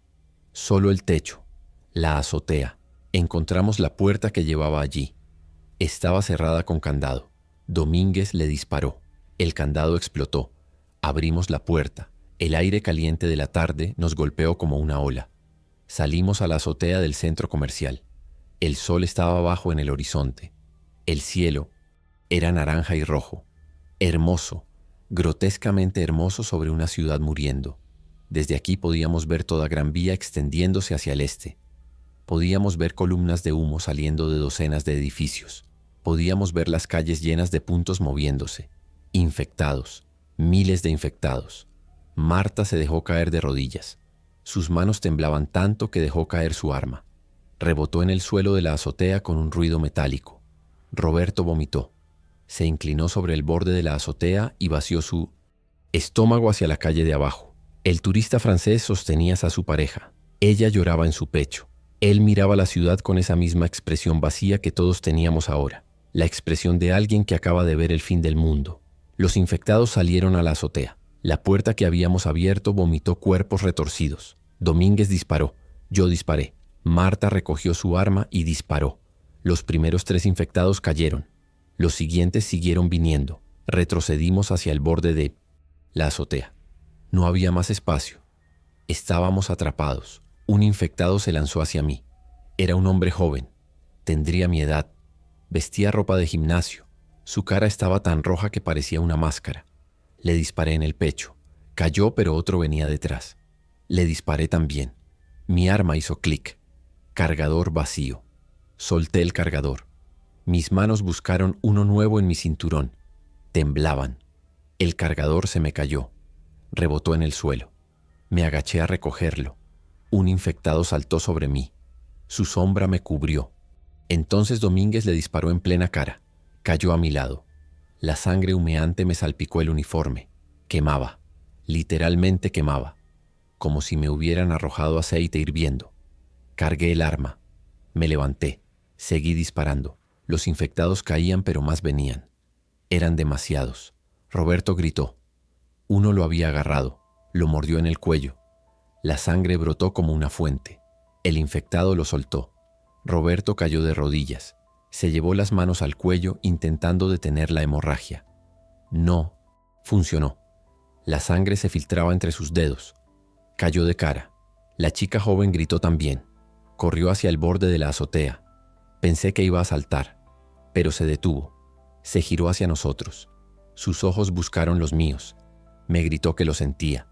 Solo el techo. La azotea. Encontramos la puerta que llevaba allí. Estaba cerrada con candado. Domínguez le disparó. El candado explotó. Abrimos la puerta. El aire caliente de la tarde nos golpeó como una ola. Salimos a la azotea del centro comercial. El sol estaba abajo en el horizonte. El cielo era naranja y rojo. Hermoso, grotescamente hermoso sobre una ciudad muriendo. Desde aquí podíamos ver toda Gran Vía extendiéndose hacia el este. Podíamos ver columnas de humo saliendo de docenas de edificios. Podíamos ver las calles llenas de puntos moviéndose. Infectados, miles de infectados. Marta se dejó caer de rodillas. Sus manos temblaban tanto que dejó caer su arma. Rebotó en el suelo de la azotea con un ruido metálico. Roberto vomitó. Se inclinó sobre el borde de la azotea y vació su estómago hacia la calle de abajo. El turista francés sostenía a su pareja. Ella lloraba en su pecho. Él miraba la ciudad con esa misma expresión vacía que todos teníamos ahora. La expresión de alguien que acaba de ver el fin del mundo. Los infectados salieron a la azotea. La puerta que habíamos abierto vomitó cuerpos retorcidos. Domínguez disparó. Yo disparé. Marta recogió su arma y disparó. Los primeros 3 infectados cayeron. Los siguientes siguieron viniendo. Retrocedimos hacia el borde de la azotea. No había más espacio. Estábamos atrapados. Un infectado se lanzó hacia mí. Era un hombre joven. Tendría mi edad. Vestía ropa de gimnasio. Su cara estaba tan roja que parecía una máscara. Le disparé en el pecho. Cayó, pero otro venía detrás. Le disparé también. Mi arma hizo clic. Cargador vacío. Solté el cargador. Mis manos buscaron uno nuevo en mi cinturón. Temblaban. El cargador se me cayó. Rebotó en el suelo. Me agaché a recogerlo. Un infectado saltó sobre mí. Su sombra me cubrió. Entonces Domínguez le disparó en plena cara. Cayó a mi lado. La sangre humeante me salpicó el uniforme. Quemaba. Literalmente quemaba. Como si me hubieran arrojado aceite hirviendo. Cargué el arma. Me levanté. Seguí disparando. Los infectados caían, pero más venían. Eran demasiados. Roberto gritó. Uno lo había agarrado. Lo mordió en el cuello. La sangre brotó como una fuente. El infectado lo soltó. Roberto cayó de rodillas. Se llevó las manos al cuello intentando detener la hemorragia. No funcionó. La sangre se filtraba entre sus dedos. Cayó de cara. La chica joven gritó también. Corrió hacia el borde de la azotea. Pensé que iba a saltar, pero se detuvo. Se giró hacia nosotros. Sus ojos buscaron los míos. Me gritó que lo sentía.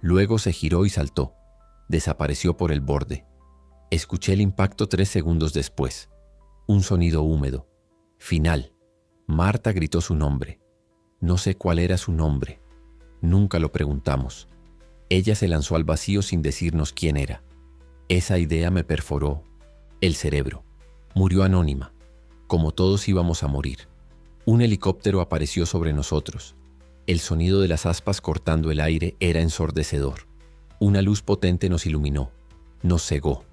Luego se giró y saltó. Desapareció por el borde. Escuché el impacto 3 segundos después. Un sonido húmedo. Final. Marta gritó su nombre. No sé cuál era su nombre. Nunca lo preguntamos. Ella se lanzó al vacío sin decirnos quién era. Esa idea me perforó el cerebro. Murió anónima. Como todos íbamos a morir. Un helicóptero apareció sobre nosotros. El sonido de las aspas cortando el aire era ensordecedor. Una luz potente nos iluminó. Nos cegó.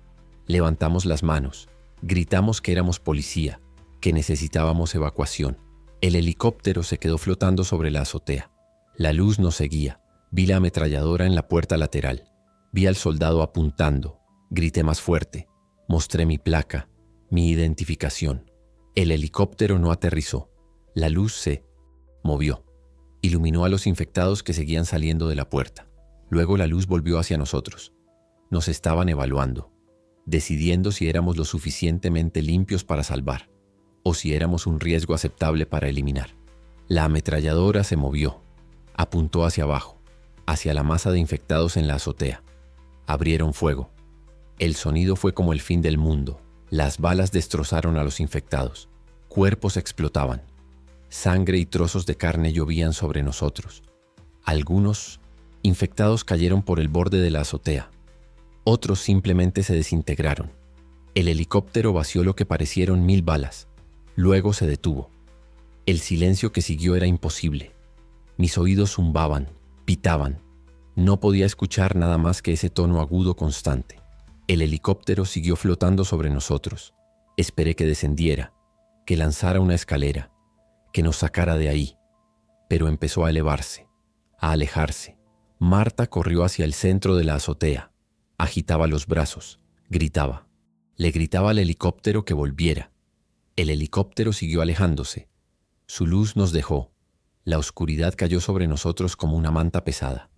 Levantamos las manos. Gritamos que éramos policía, que necesitábamos evacuación. El helicóptero se quedó flotando sobre la azotea. La luz nos seguía. Vi la ametralladora en la puerta lateral. Vi al soldado apuntando. Grité más fuerte. Mostré mi placa, mi identificación. El helicóptero no aterrizó. La luz se movió. Iluminó a los infectados que seguían saliendo de la puerta. Luego la luz volvió hacia nosotros. Nos estaban evaluando, decidiendo si éramos lo suficientemente limpios para salvar, o si éramos un riesgo aceptable para eliminar. La ametralladora se movió. Apuntó hacia abajo, hacia la masa de infectados en la azotea. Abrieron fuego. El sonido fue como el fin del mundo. Las balas destrozaron a los infectados. Cuerpos explotaban. Sangre y trozos de carne llovían sobre nosotros. Algunos infectados cayeron por el borde de la azotea. Otros simplemente se desintegraron. El helicóptero vació lo que parecieron 1000 balas. Luego se detuvo. El silencio que siguió era imposible. Mis oídos zumbaban, pitaban. No podía escuchar nada más que ese tono agudo constante. El helicóptero siguió flotando sobre nosotros. Esperé que descendiera, que lanzara una escalera, que nos sacara de ahí. Pero empezó a elevarse, a alejarse. Marta corrió hacia el centro de la azotea. Agitaba los brazos, gritaba. Le gritaba al helicóptero que volviera. El helicóptero siguió alejándose. Su luz nos dejó. La oscuridad cayó sobre nosotros como una manta pesada.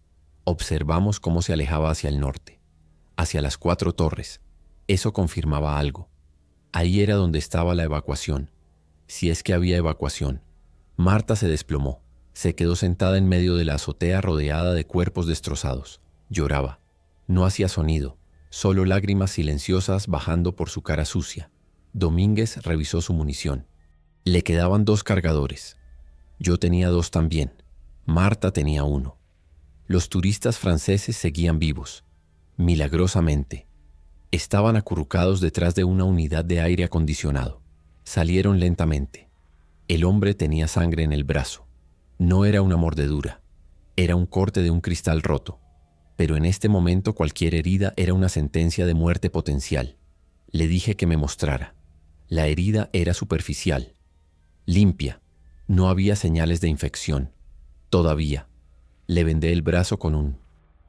Observamos cómo se alejaba hacia el norte, hacia las 4 torres. Eso confirmaba algo. Ahí era donde estaba la evacuación. Si es que había evacuación. Marta se desplomó. Se quedó sentada en medio de la azotea rodeada de cuerpos destrozados. Lloraba. No hacía sonido, solo lágrimas silenciosas bajando por su cara sucia. Domínguez revisó su munición. Le quedaban 2 cargadores. Yo tenía 2 también. Marta tenía 1. Los turistas franceses seguían vivos. Milagrosamente. Estaban acurrucados detrás de una unidad de aire acondicionado. Salieron lentamente. El hombre tenía sangre en el brazo. No era una mordedura. Era un corte de un cristal roto. Pero en este momento cualquier herida era una sentencia de muerte potencial. Le dije que me mostrara. La herida era superficial, limpia. No había señales de infección. Todavía. Le vendé el brazo con un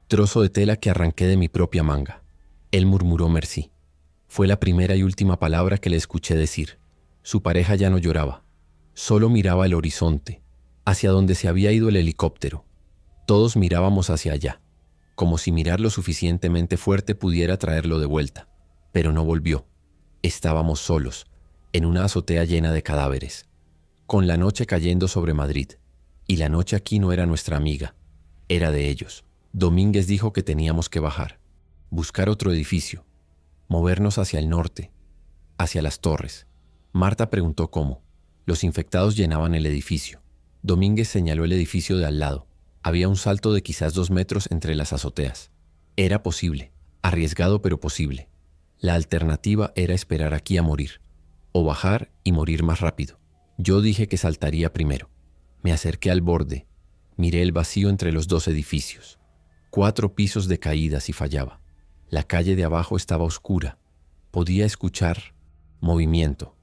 trozo de tela que arranqué de mi propia manga. Él murmuró merci. Fue la primera y última palabra que le escuché decir. Su pareja ya no lloraba. Solo miraba el horizonte, hacia donde se había ido el helicóptero. Todos mirábamos hacia allá, como si mirar lo suficientemente fuerte pudiera traerlo de vuelta. Pero no volvió. Estábamos solos, en una azotea llena de cadáveres, con la noche cayendo sobre Madrid. Y la noche aquí no era nuestra amiga, era de ellos. Domínguez dijo que teníamos que bajar, buscar otro edificio, movernos hacia el norte, hacia las torres. Marta preguntó cómo. Los infectados llenaban el edificio. Domínguez señaló el edificio de al lado. Había un salto de quizás 2 metros entre las azoteas. Era posible, arriesgado pero posible. La alternativa era esperar aquí a morir, o bajar y morir más rápido. Yo dije que saltaría primero. Me acerqué al borde. Miré el vacío entre los 2 edificios. 4 pisos de caídas y fallaba. La calle de abajo estaba oscura. Podía escuchar movimiento,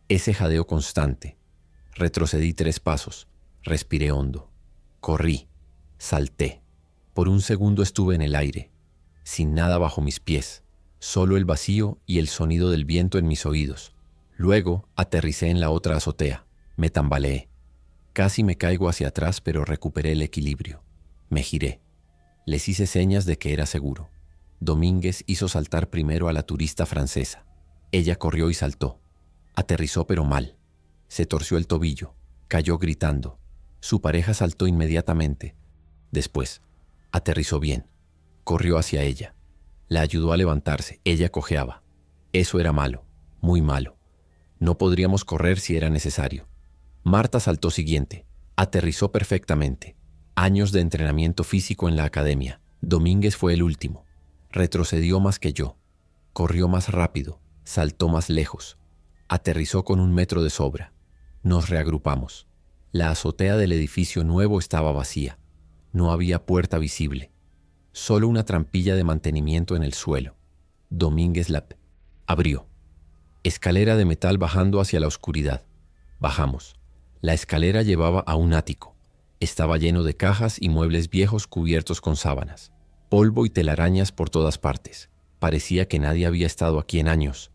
ese jadeo constante. Retrocedí 3 pasos. Respiré hondo. Corrí. Salté. Por un segundo estuve en el aire, sin nada bajo mis pies, solo el vacío y el sonido del viento en mis oídos. Luego aterricé en la otra azotea. Me tambaleé. Casi me caigo hacia atrás, pero recuperé el equilibrio. Me giré. Les hice señas de que era seguro. Domínguez hizo saltar primero a la turista francesa. Ella corrió y saltó. Aterrizó pero mal. Se torció el tobillo. Cayó gritando. Su pareja saltó inmediatamente. Después, aterrizó bien. Corrió hacia ella. La ayudó a levantarse. Ella cojeaba. Eso era malo, muy malo. No podríamos correr si era necesario. Marta saltó siguiente. Aterrizó perfectamente. Años de entrenamiento físico en la academia. Domínguez fue el último. Retrocedió más que yo. Corrió más rápido. Saltó más lejos. Aterrizó con 1 metro de sobra. Nos reagrupamos. La azotea del edificio nuevo estaba vacía. No había puerta visible. Solo una trampilla de mantenimiento en el suelo. Domínguez la abrió. Escalera de metal bajando hacia la oscuridad. Bajamos. La escalera llevaba a un ático. Estaba lleno de cajas y muebles viejos cubiertos con sábanas. Polvo y telarañas por todas partes. Parecía que nadie había estado aquí en años.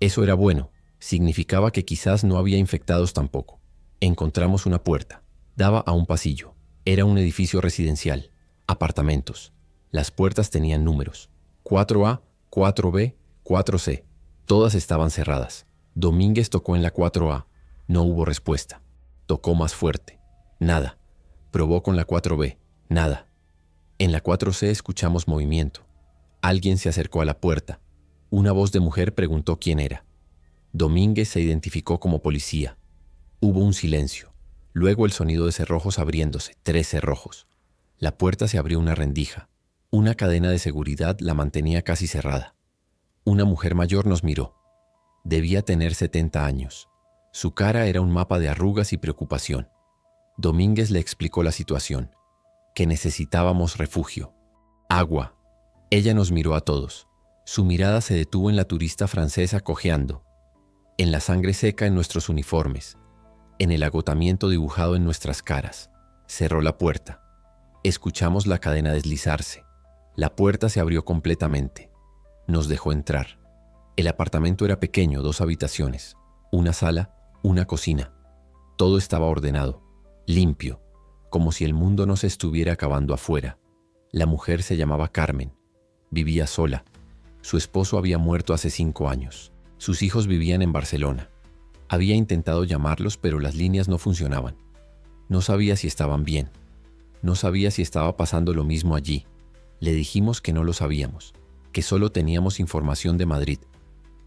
Eso era bueno. Significaba que quizás no había infectados tampoco. Encontramos una puerta. Daba a un pasillo. Era un edificio residencial. Apartamentos. Las puertas tenían números. 4A, 4B, 4C. Todas estaban cerradas. Domínguez tocó en la 4A. No hubo respuesta. Tocó más fuerte. Nada. Probó con la 4B. Nada. En la 4C escuchamos movimiento. Alguien se acercó a la puerta. Una voz de mujer preguntó quién era. Domínguez se identificó como policía. Hubo un silencio. Luego el sonido de cerrojos abriéndose. 3 cerrojos. La puerta se abrió una rendija. Una cadena de seguridad la mantenía casi cerrada. Una mujer mayor nos miró. Debía tener 70 años. Su cara era un mapa de arrugas y preocupación. Domínguez le explicó la situación, que necesitábamos refugio. Agua. Ella nos miró a todos. Su mirada se detuvo en la turista francesa cojeando, en la sangre seca en nuestros uniformes, en el agotamiento dibujado en nuestras caras. Cerró la puerta. Escuchamos la cadena deslizarse. La puerta se abrió completamente. Nos dejó entrar. El apartamento era pequeño, 2 habitaciones, una sala, una cocina. Todo estaba ordenado, limpio, como si el mundo no se estuviera acabando afuera. La mujer se llamaba Carmen. Vivía sola. Su esposo había muerto hace 5 años. Sus hijos vivían en Barcelona. Había intentado llamarlos, pero las líneas no funcionaban. No sabía si estaban bien. No sabía si estaba pasando lo mismo allí. Le dijimos que no lo sabíamos, que solo teníamos información de Madrid.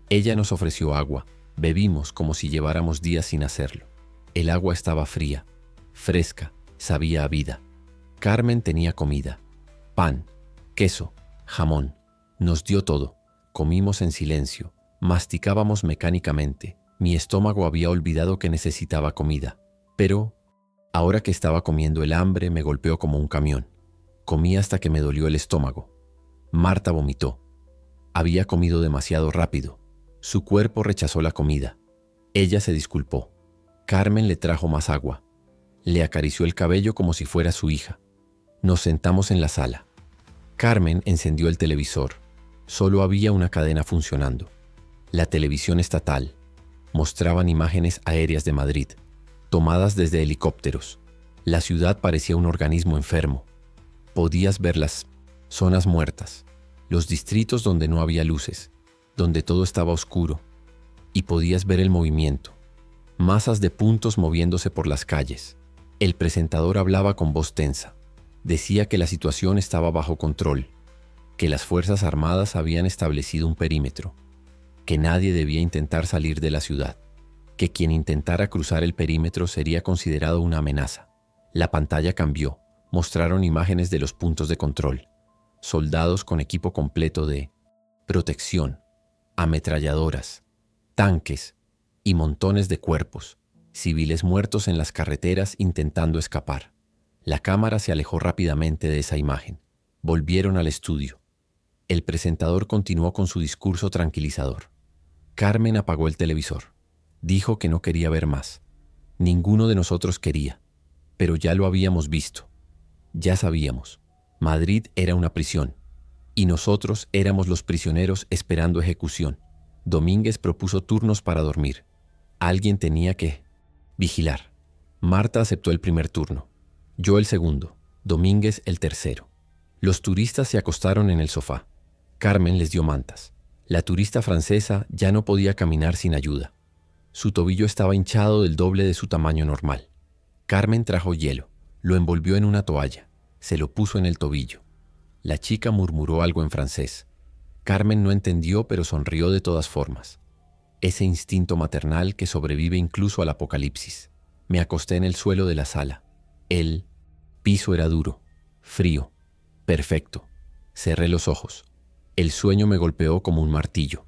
Ella nos ofreció agua. Bebimos como si lleváramos días sin hacerlo. El agua estaba fría, fresca, sabía a vida. Carmen tenía comida, pan, queso, jamón. Nos dio todo. Comimos en silencio. Masticábamos mecánicamente. Mi estómago había olvidado que necesitaba comida. Pero, ahora que estaba comiendo, el hambre me golpeó como un camión. Comí hasta que me dolió el estómago. Marta vomitó. Había comido demasiado rápido. Su cuerpo rechazó la comida. Ella se disculpó. Carmen le trajo más agua. Le acarició el cabello como si fuera su hija. Nos sentamos en la sala. Carmen encendió el televisor. Solo había una cadena funcionando. La televisión estatal. Mostraban imágenes aéreas de Madrid, tomadas desde helicópteros. La ciudad parecía un organismo enfermo. Podías ver las zonas muertas, los distritos donde no había luces, donde todo estaba oscuro, y podías ver el movimiento. Masas de puntos moviéndose por las calles. El presentador hablaba con voz tensa. Decía que la situación estaba bajo control, que las Fuerzas Armadas habían establecido un perímetro, que nadie debía intentar salir de la ciudad. que quien intentara cruzar el perímetro sería considerado una amenaza. La pantalla cambió, mostraron imágenes de los puntos de control, soldados con equipo completo de protección, ametralladoras, tanques y montones de cuerpos, civiles muertos en las carreteras intentando escapar. La cámara se alejó rápidamente de esa imagen. Volvieron al estudio. El presentador continuó con su discurso tranquilizador. Carmen apagó el televisor. Dijo que no quería ver más. Ninguno de nosotros quería, pero ya lo habíamos visto. Ya sabíamos. Madrid era una prisión, y nosotros éramos los prisioneros esperando ejecución. Domínguez propuso turnos para dormir. Alguien tenía que vigilar. Marta aceptó el primer turno. Yo el segundo. Domínguez el tercero. Los turistas se acostaron en el sofá. Carmen les dio mantas. La turista francesa ya no podía caminar sin ayuda. Su tobillo estaba hinchado del doble de su tamaño normal. Carmen trajo hielo, lo envolvió en una toalla, se lo puso en el tobillo. La chica murmuró algo en francés. Carmen no entendió, pero sonrió de todas formas. Ese instinto maternal que sobrevive incluso al apocalipsis. Me acosté en el suelo de la sala. El piso era duro, frío, perfecto. Cerré los ojos. El sueño me golpeó como un martillo.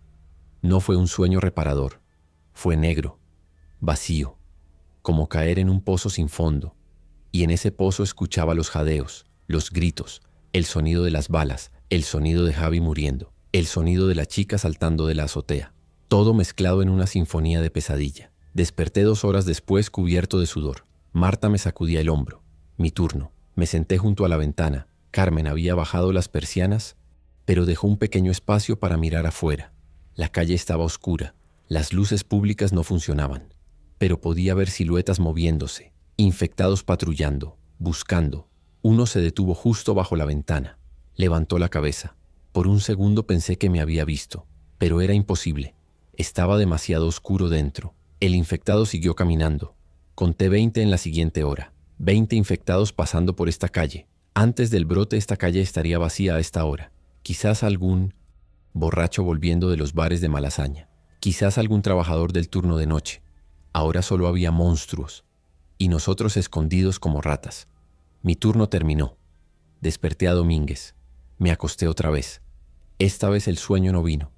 No fue un sueño reparador. Fue negro, vacío, como caer en un pozo sin fondo. Y en ese pozo escuchaba los jadeos, los gritos, el sonido de las balas, el sonido de Javi muriendo, el sonido de la chica saltando de la azotea. Todo mezclado en una sinfonía de pesadilla. Desperté 2 horas después cubierto de sudor. Marta me sacudía el hombro. Mi turno. Me senté junto a la ventana. Carmen había bajado las persianas, pero dejó un pequeño espacio para mirar afuera. La calle estaba oscura. Las luces públicas no funcionaban, pero podía ver siluetas moviéndose, infectados patrullando, buscando. Uno se detuvo justo bajo la ventana. Levantó la cabeza. Por un segundo pensé que me había visto, pero era imposible. Estaba demasiado oscuro dentro. El infectado siguió caminando. Conté 20 en la siguiente hora. 20 infectados pasando por esta calle. Antes del brote esta calle estaría vacía a esta hora. Quizás algún borracho volviendo de los bares de Malasaña. Quizás algún trabajador del turno de noche. Ahora solo había monstruos. Y nosotros escondidos como ratas. Mi turno terminó. Desperté a Domínguez. Me acosté otra vez. Esta vez el sueño no vino.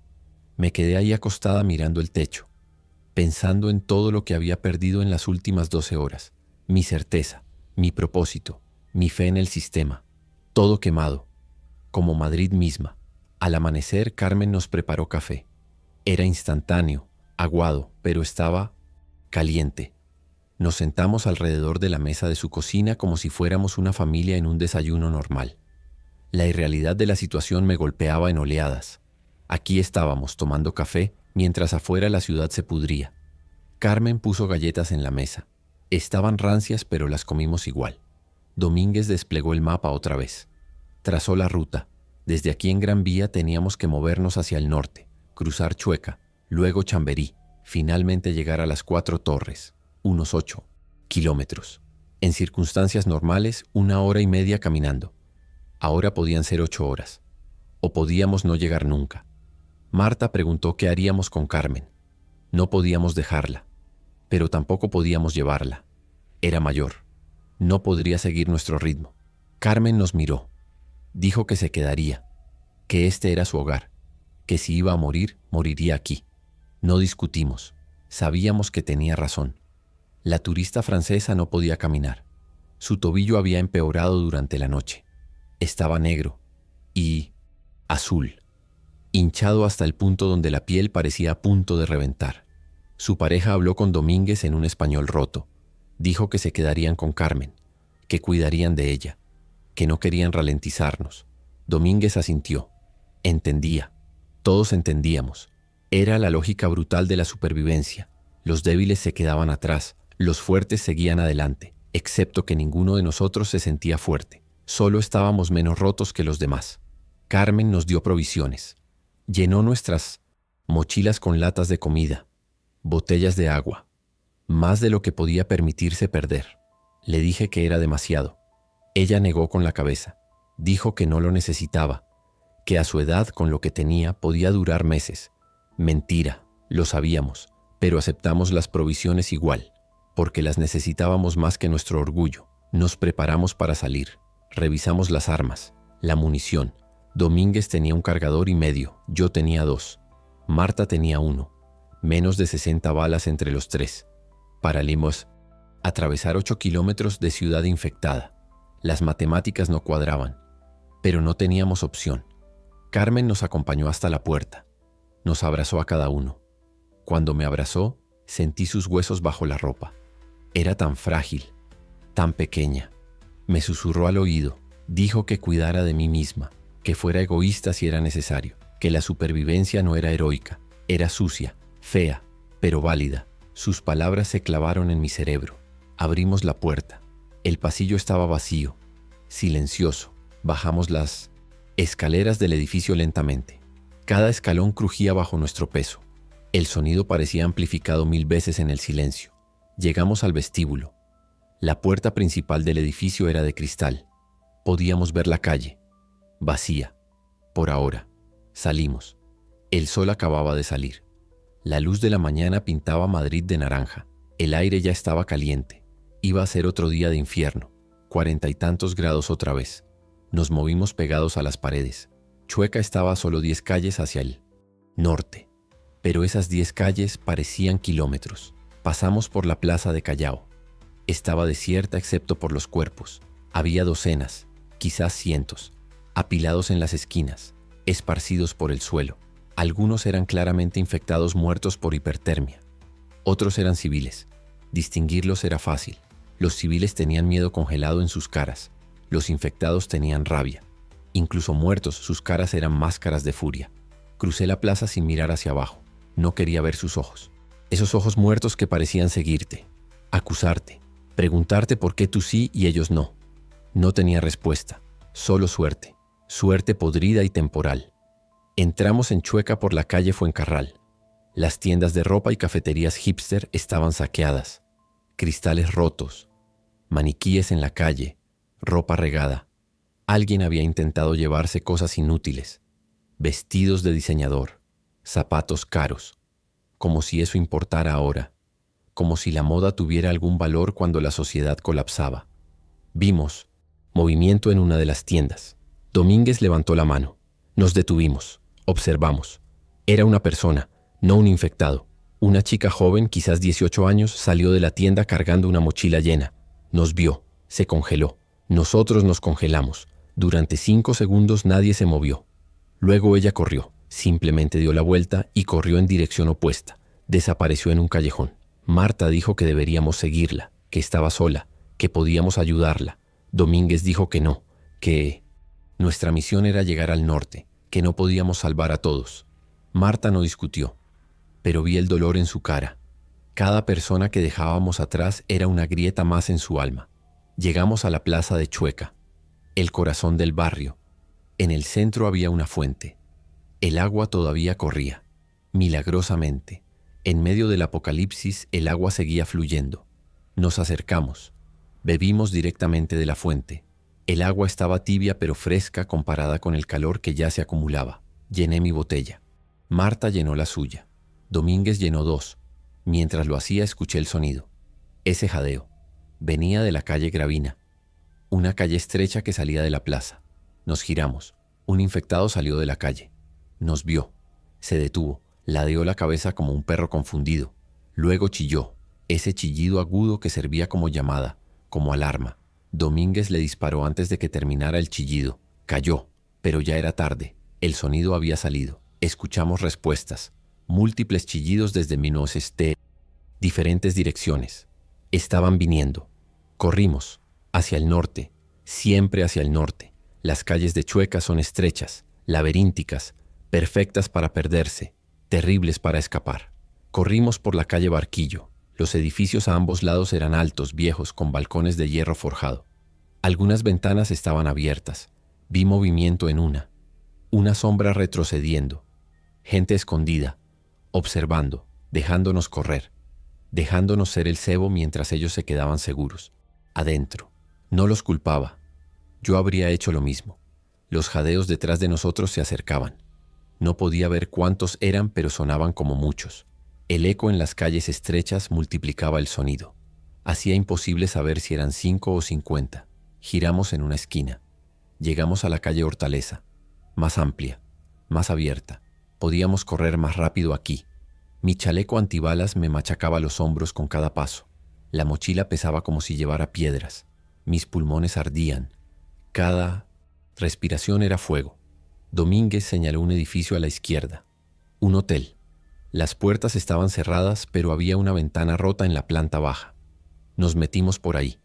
Me quedé ahí acostada mirando el techo, pensando en todo lo que había perdido en las últimas 12 horas. Mi certeza, mi propósito, mi fe en el sistema. Todo quemado, como Madrid misma. Al amanecer, Carmen nos preparó café. Era instantáneo, aguado, pero estaba caliente. Nos sentamos alrededor de la mesa de su cocina como si fuéramos una familia en un desayuno normal. La irrealidad de la situación me golpeaba en oleadas. Aquí estábamos tomando café mientras afuera la ciudad se pudría. Carmen puso galletas en la mesa. Estaban rancias, pero las comimos igual. Domínguez desplegó el mapa otra vez. Trazó la ruta. Desde aquí en Gran Vía teníamos que movernos hacia el norte, cruzar Chueca, luego Chamberí, finalmente llegar a las 4 Torres, unos 8 kilómetros. En circunstancias normales, 1 hora y media caminando. Ahora podían ser 8 horas. O podíamos no llegar nunca. Marta preguntó qué haríamos con Carmen. No podíamos dejarla, pero tampoco podíamos llevarla. Era mayor. No podría seguir nuestro ritmo. Carmen nos miró. Dijo que se quedaría, que este era su hogar, que si iba a morir, moriría aquí. No discutimos. Sabíamos que tenía razón. La turista francesa no podía caminar. Su tobillo había empeorado durante la noche. Estaba negro y azul, hinchado hasta el punto donde la piel parecía a punto de reventar. Su pareja habló con Domínguez en un español roto. Dijo que se quedarían con Carmen, que cuidarían de ella, que no querían ralentizarnos. Domínguez asintió. Entendía. Todos entendíamos. Era la lógica brutal de la supervivencia. Los débiles se quedaban atrás, los fuertes seguían adelante, excepto que ninguno de nosotros se sentía fuerte. Solo estábamos menos rotos que los demás. Carmen nos dio provisiones. Llenó nuestras mochilas con latas de comida, botellas de agua, más de lo que podía permitirse perder. Le dije que era demasiado. Ella negó con la cabeza. Dijo que no lo necesitaba, que a su edad con lo que tenía podía durar meses. Mentira, lo sabíamos, pero aceptamos las provisiones igual, porque las necesitábamos más que nuestro orgullo. Nos preparamos para salir. Revisamos las armas, la munición. Domínguez tenía un cargador y medio, yo tenía 2. Marta tenía 1. Menos de 60 balas entre los 3. Paralimos atravesar 8 kilómetros de ciudad infectada. Las matemáticas no cuadraban, pero no teníamos opción. Carmen nos acompañó hasta la puerta. Nos abrazó a cada uno. Cuando me abrazó, sentí sus huesos bajo la ropa. Era tan frágil, tan pequeña. Me susurró al oído. Dijo que cuidara de mí misma, que fuera egoísta si era necesario, que la supervivencia no era heroica, era sucia, fea, pero válida. Sus palabras se clavaron en mi cerebro. Abrimos la puerta. El pasillo estaba vacío, silencioso. Bajamos las escaleras del edificio lentamente. Cada escalón crujía bajo nuestro peso. El sonido parecía amplificado 1000 veces en el silencio. Llegamos al vestíbulo. La puerta principal del edificio era de cristal. Podíamos ver la calle, vacía. Por ahora, salimos. El sol acababa de salir. La luz de la mañana pintaba Madrid de naranja. El aire ya estaba caliente. Iba a ser otro día de infierno. 40 y tantos grados otra vez. Nos movimos pegados a las paredes. Chueca estaba a solo 10 calles hacia el norte. Pero esas 10 calles parecían kilómetros. Pasamos por la plaza de Callao. Estaba desierta excepto por los cuerpos. Había docenas, quizás cientos, apilados en las esquinas, esparcidos por el suelo. Algunos eran claramente infectados muertos por hipertermia. Otros eran civiles. Distinguirlos era fácil. Los civiles tenían miedo congelado en sus caras. Los infectados tenían rabia. Incluso muertos, sus caras eran máscaras de furia. Crucé la plaza sin mirar hacia abajo. No quería ver sus ojos. Esos ojos muertos que parecían seguirte, acusarte, preguntarte por qué tú sí y ellos no. No tenía respuesta, solo suerte. Suerte podrida y temporal. Entramos en Chueca por la calle Fuencarral. Las tiendas de ropa y cafeterías hipster estaban saqueadas. Cristales rotos, maniquíes en la calle, ropa regada. Alguien había intentado llevarse cosas inútiles. Vestidos de diseñador, zapatos caros. Como si eso importara ahora. Como si la moda tuviera algún valor cuando la sociedad colapsaba. Vimos movimiento en una de las tiendas. Domínguez levantó la mano. Nos detuvimos. Observamos. Era una persona, no un infectado. Una chica joven, quizás 18 años, salió de la tienda cargando una mochila llena. Nos vio. Se congeló. Nosotros nos congelamos. Durante 5 segundos nadie se movió. Luego ella corrió. Simplemente dio la vuelta y corrió en dirección opuesta. Desapareció en un callejón. Marta dijo que deberíamos seguirla, que estaba sola, que podíamos ayudarla. Domínguez dijo que no, que nuestra misión era llegar al norte, que no podíamos salvar a todos. Marta no discutió, pero vi el dolor en su cara. Cada persona que dejábamos atrás era una grieta más en su alma. Llegamos a la plaza de Chueca, el corazón del barrio. En el centro había una fuente. El agua todavía corría, milagrosamente. En medio del apocalipsis, el agua seguía fluyendo. Nos acercamos. Bebimos directamente de la fuente. El agua estaba tibia pero fresca comparada con el calor que ya se acumulaba. Llené mi botella. Marta llenó la suya. Domínguez llenó 2. Mientras lo hacía, escuché el sonido. Ese jadeo. Venía de la calle Gravina, una calle estrecha que salía de la plaza. Nos giramos. Un infectado salió de la calle. Nos vio. Se detuvo. Ladeó la cabeza como un perro confundido. Luego chilló. Ese chillido agudo que servía como llamada, como alarma. Domínguez le disparó antes de que terminara el chillido. Cayó, pero ya era tarde. El sonido había salido. Escuchamos respuestas. Múltiples chillidos desde diferentes direcciones. Estaban viniendo. Corrimos. Hacia el norte. Siempre hacia el norte. Las calles de Chueca son estrechas, laberínticas, perfectas para perderse, terribles para escapar. Corrimos por la calle Barquillo. Los edificios a ambos lados eran altos, viejos, con balcones de hierro forjado. Algunas ventanas estaban abiertas. Vi movimiento en una sombra retrocediendo. Gente escondida, observando, dejándonos correr, dejándonos ser el cebo mientras ellos se quedaban seguros. Adentro. No los culpaba. Yo habría hecho lo mismo. Los jadeos detrás de nosotros se acercaban. No podía ver cuántos eran, pero sonaban como muchos. El eco en las calles estrechas multiplicaba el sonido. Hacía imposible saber si eran 5 o 50. Giramos en una esquina. Llegamos a la calle Hortaleza, más amplia, más abierta. Podíamos correr más rápido aquí. Mi chaleco antibalas me machacaba los hombros con cada paso. La mochila pesaba como si llevara piedras. Mis pulmones ardían. Cada respiración era fuego. Domínguez señaló un edificio a la izquierda. Un hotel. Las puertas estaban cerradas, pero había una ventana rota en la planta baja. Nos metimos por ahí.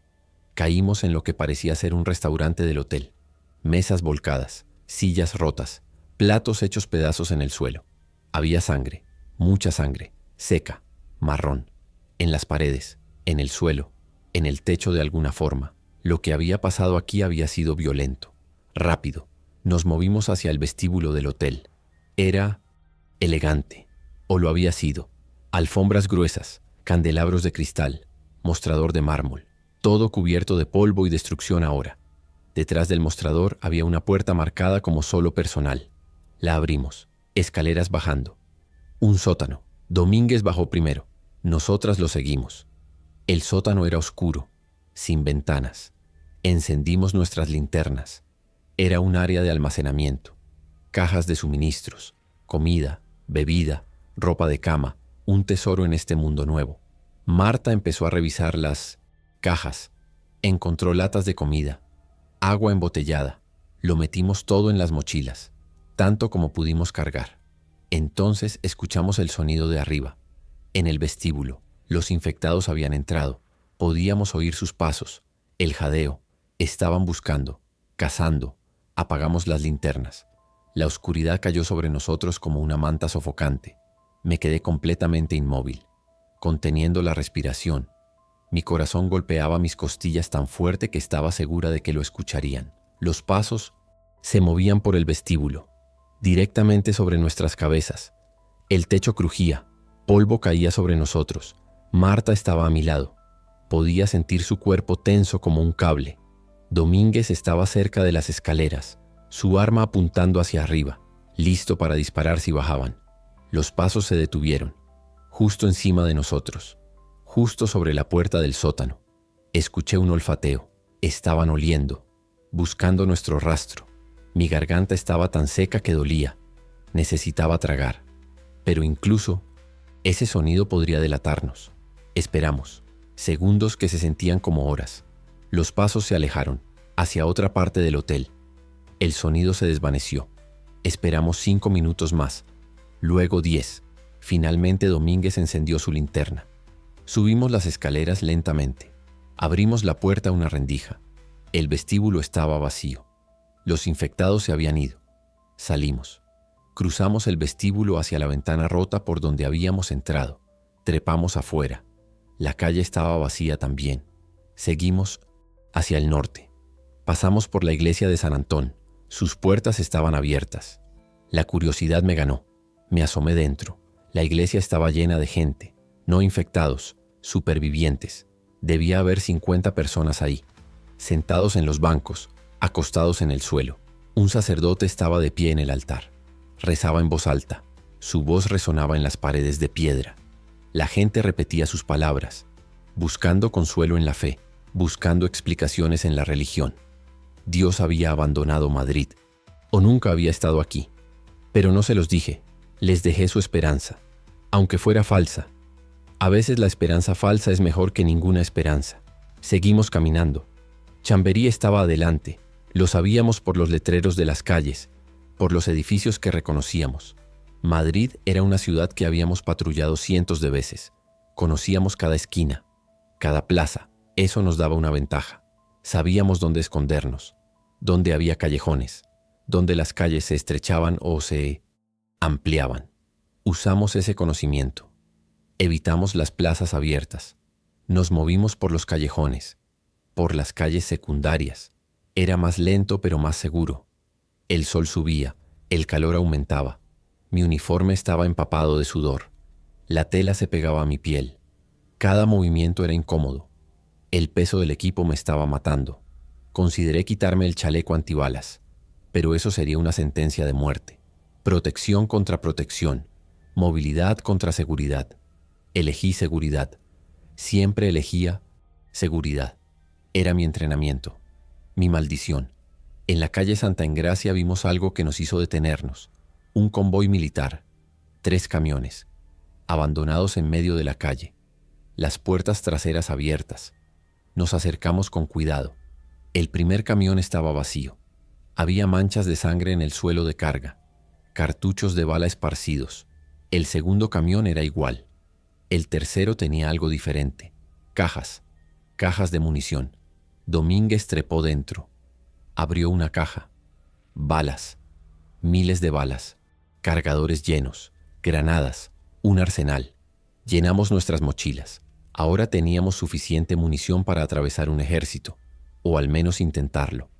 Caímos en lo que parecía ser un restaurante del hotel. Mesas volcadas, sillas rotas, platos hechos pedazos en el suelo. Había sangre, mucha sangre, seca, marrón, en las paredes, en el suelo, en el techo de alguna forma. Lo que había pasado aquí había sido violento, rápido. Nos movimos hacia el vestíbulo del hotel. Era elegante, o lo había sido. Alfombras gruesas, candelabros de cristal, mostrador de mármol, todo cubierto de polvo y destrucción ahora. Detrás del mostrador había una puerta marcada como solo personal. La abrimos, escaleras bajando. Un sótano. Domínguez bajó primero. Nosotras lo seguimos. El sótano era oscuro, sin ventanas. Encendimos nuestras linternas. Era un área de almacenamiento. Cajas de suministros, comida, bebida, ropa de cama, un tesoro en este mundo nuevo. Marta empezó a revisar las cajas. Encontró latas de comida, agua embotellada. Lo metimos todo en las mochilas, tanto como pudimos cargar. Entonces escuchamos el sonido de arriba. En el vestíbulo, los infectados habían entrado. Podíamos oír sus pasos, el jadeo. Estaban buscando, cazando. Apagamos las linternas. La oscuridad cayó sobre nosotros como una manta sofocante. Me quedé completamente inmóvil, conteniendo la respiración. Mi corazón golpeaba mis costillas tan fuerte que estaba segura de que lo escucharían. Los pasos se movían por el vestíbulo, directamente sobre nuestras cabezas. El techo crujía, polvo caía sobre nosotros. Marta estaba a mi lado. Podía sentir su cuerpo tenso como un cable. Domínguez estaba cerca de las escaleras, su arma apuntando hacia arriba, listo para disparar si bajaban. Los pasos se detuvieron, justo encima de nosotros, justo sobre la puerta del sótano. Escuché un olfateo. Estaban oliendo, buscando nuestro rastro. Mi garganta estaba tan seca que dolía. Necesitaba tragar. Pero incluso ese sonido podría delatarnos. Esperamos, segundos que se sentían como horas. Los pasos se alejaron, hacia otra parte del hotel. El sonido se desvaneció. Esperamos 5 minutos más, luego 10. Finalmente Domínguez encendió su linterna. Subimos las escaleras lentamente. Abrimos la puerta a una rendija. El vestíbulo estaba vacío. Los infectados se habían ido. Salimos. Cruzamos el vestíbulo hacia la ventana rota por donde habíamos entrado. Trepamos afuera. La calle estaba vacía también. Seguimos hacia el norte. Pasamos por la iglesia de San Antón. Sus puertas estaban abiertas. La curiosidad me ganó. Me asomé dentro. La iglesia estaba llena de gente, no infectados, supervivientes. Debía haber 50 personas ahí, sentados en los bancos, acostados en el suelo. Un sacerdote estaba de pie en el altar. Rezaba en voz alta. Su voz resonaba en las paredes de piedra. La gente repetía sus palabras, buscando consuelo en la fe, buscando explicaciones en la religión. Dios había abandonado Madrid, o nunca había estado aquí. Pero no se los dije, les dejé su esperanza, aunque fuera falsa. A veces la esperanza falsa es mejor que ninguna esperanza. Seguimos caminando. Chamberí estaba adelante, lo sabíamos por los letreros de las calles, por los edificios que reconocíamos. Madrid era una ciudad que habíamos patrullado cientos de veces. Conocíamos cada esquina, cada plaza. Eso nos daba una ventaja. Sabíamos dónde escondernos, dónde había callejones, dónde las calles se estrechaban o se ampliaban. Usamos ese conocimiento. Evitamos las plazas abiertas. Nos movimos por los callejones, por las calles secundarias. Era más lento pero más seguro. El sol subía, el calor aumentaba. Mi uniforme estaba empapado de sudor. La tela se pegaba a mi piel. Cada movimiento era incómodo. El peso del equipo me estaba matando. Consideré quitarme el chaleco antibalas, pero eso sería una sentencia de muerte. Protección contra protección, movilidad contra seguridad. Elegí seguridad. Siempre elegía seguridad. Era mi entrenamiento, mi maldición. En la calle Santa Engracia vimos algo que nos hizo detenernos. Un convoy militar, 3 camiones, abandonados en medio de la calle, las puertas traseras abiertas. Nos acercamos con cuidado. El primer camión estaba vacío. Había manchas de sangre en el suelo de carga, cartuchos de bala esparcidos. El segundo camión era igual. El tercero tenía algo diferente. Cajas de munición. Domínguez trepó dentro. Abrió una caja. Balas. Miles de balas. Cargadores llenos. Granadas. Un arsenal. Llenamos nuestras mochilas. Ahora teníamos suficiente munición para atravesar un ejército, o al menos intentarlo.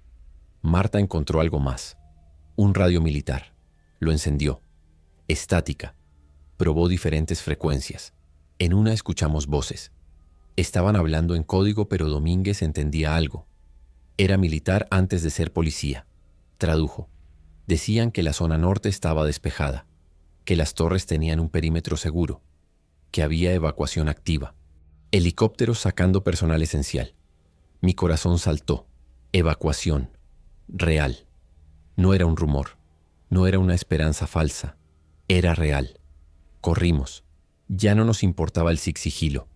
Marta encontró algo más. Un radio militar. Lo encendió. Estática. Probó diferentes frecuencias. En una escuchamos voces. Estaban hablando en código, pero Domínguez entendía algo. Era militar antes de ser policía. Tradujo. Decían que la zona norte estaba despejada, que las torres tenían un perímetro seguro, que había evacuación activa. Helicópteros sacando personal esencial. Mi corazón saltó. Evacuación. Real. No era un rumor. No era una esperanza falsa. Era real. Corrimos. Ya no nos importaba el sigilo.